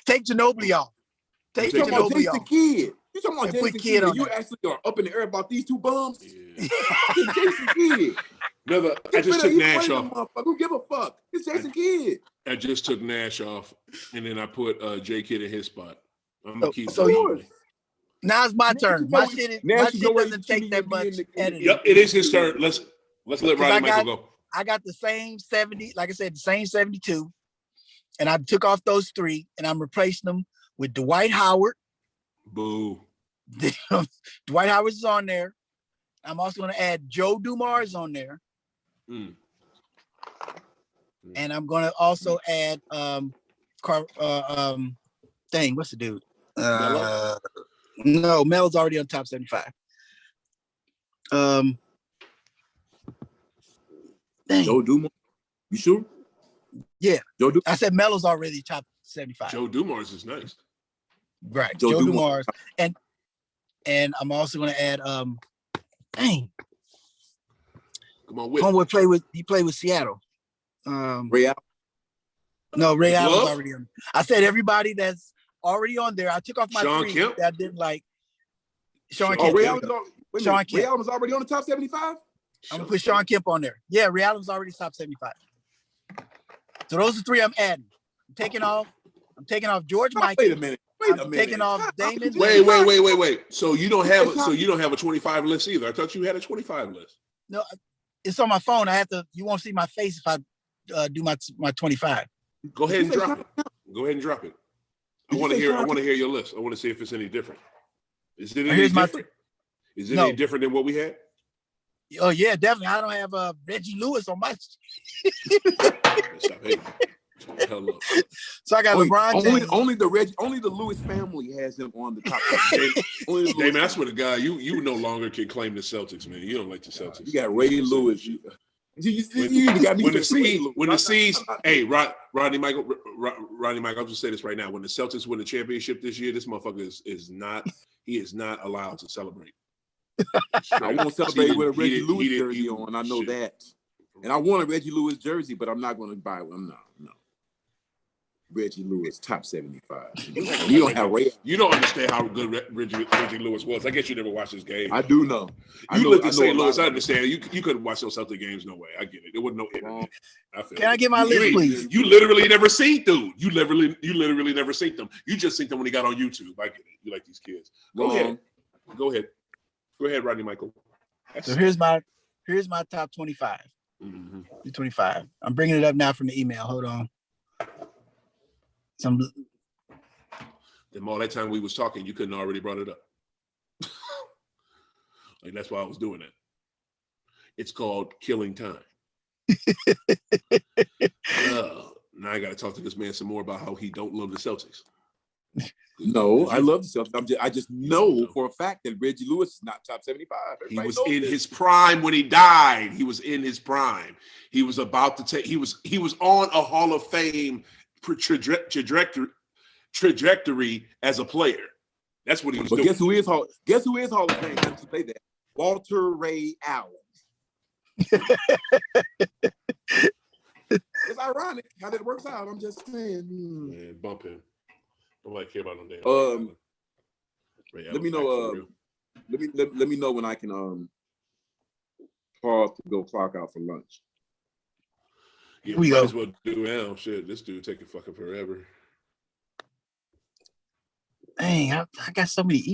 Take Ginobili off. Take Ginobili off. Kidd. You talking about Jason Kidd? You actually are up in the air about these two bums. Yeah. Jason Kidd. I just took Nash off. Who give a fuck? It's Jason Kidd. I just took Nash off, and then I put J Kidd in his spot. I'm gonna keep. Now it's my turn. My shit doesn't take that much editing. Yep, it is his turn. Let's let Rodney Michael go. I got the same 70, like I said, the same 72, and I took off those three, and I'm replacing them with Dwight Howard. Boo. Dwight Howard's on there. I'm also going to add Joe Dumars on there. And I'm going to also add what's the dude? No, Melo's already on top 75. Joe Dumars. You sure? Yeah. I said Melo's already top 75. Joe Dumars is nice. Right. Joe Dumars. And I'm also going to add come on, Homeboy he played with Seattle. Ray Allen? No, Ray Allen's already on. I said everybody that's already on there. I took off my Sean three Kemp? that I didn't like. Sean Kemp. Ray Allen's already on the top 75? I'm going to put Sean Kemp on there. Yeah, Ray Allen's already top 75. So those are three I'm adding. I'm taking off George Michael. Wait a minute. Taking off Damon. Wait. So you don't have a 25 list either. I thought you had a 25 list. No, it's on my phone. You won't see my face if I do my 25. Go ahead and drop it. I want to hear your list. I want to see if it's any different. Is it any different? Is it any different than what we had? Oh yeah, definitely. I don't have Reggie Lewis on my. Stop hating. So I got LeBron James. Only the Lewis family has him on the top. Damon, that's what the guy you no longer can claim the Celtics, man. You don't like the Celtics. You got Ray Lewis. Rodney Michael, I'll just say this right now. When the Celtics win the championship this year, this motherfucker is not allowed to celebrate. I won't celebrate with a Reggie Lewis jersey on. I know that. And I want a Reggie Lewis jersey, but I'm not going to buy one. No. Reggie Lewis, top 75. You don't have Ray. You don't understand how good Reggie Lewis was. I guess you never watched his game. I do know. You lived in St. Louis. I understand. You couldn't watch those Celtic games. No way. I get it. There wasn't no internet. Can I get my list, please? You literally never seen dude. You literally never seen them. You just seen them when he got on YouTube. I get it. You like these kids. Go ahead, Rodney Michael. So here's my top 25. 25. I'm bringing it up now from the email. Hold on. Then all that time we was talking, you couldn't already brought it up. Like that's why I was doing it. It's called killing time. Now I got to talk to this man some more about how he don't love the Celtics. No, I love the Celtics. I just know for a fact that Reggie Lewis is not top 75. He was in his prime when he died. He was in his prime. He was about to take. He was on a Hall of Fame trajectory trajectory as a player. That's what he was But doing. guess who is Hall of Fame? Let's say that. Walter Ray Allen. It's ironic how that works out. I'm just saying. Man, bump him. Nobody care about no damn. Let me know. Let me know when I can pause to go clock out for lunch. Yeah, we might as well do now. Shit, this dude taking fucking forever. Dang, I got so many emails.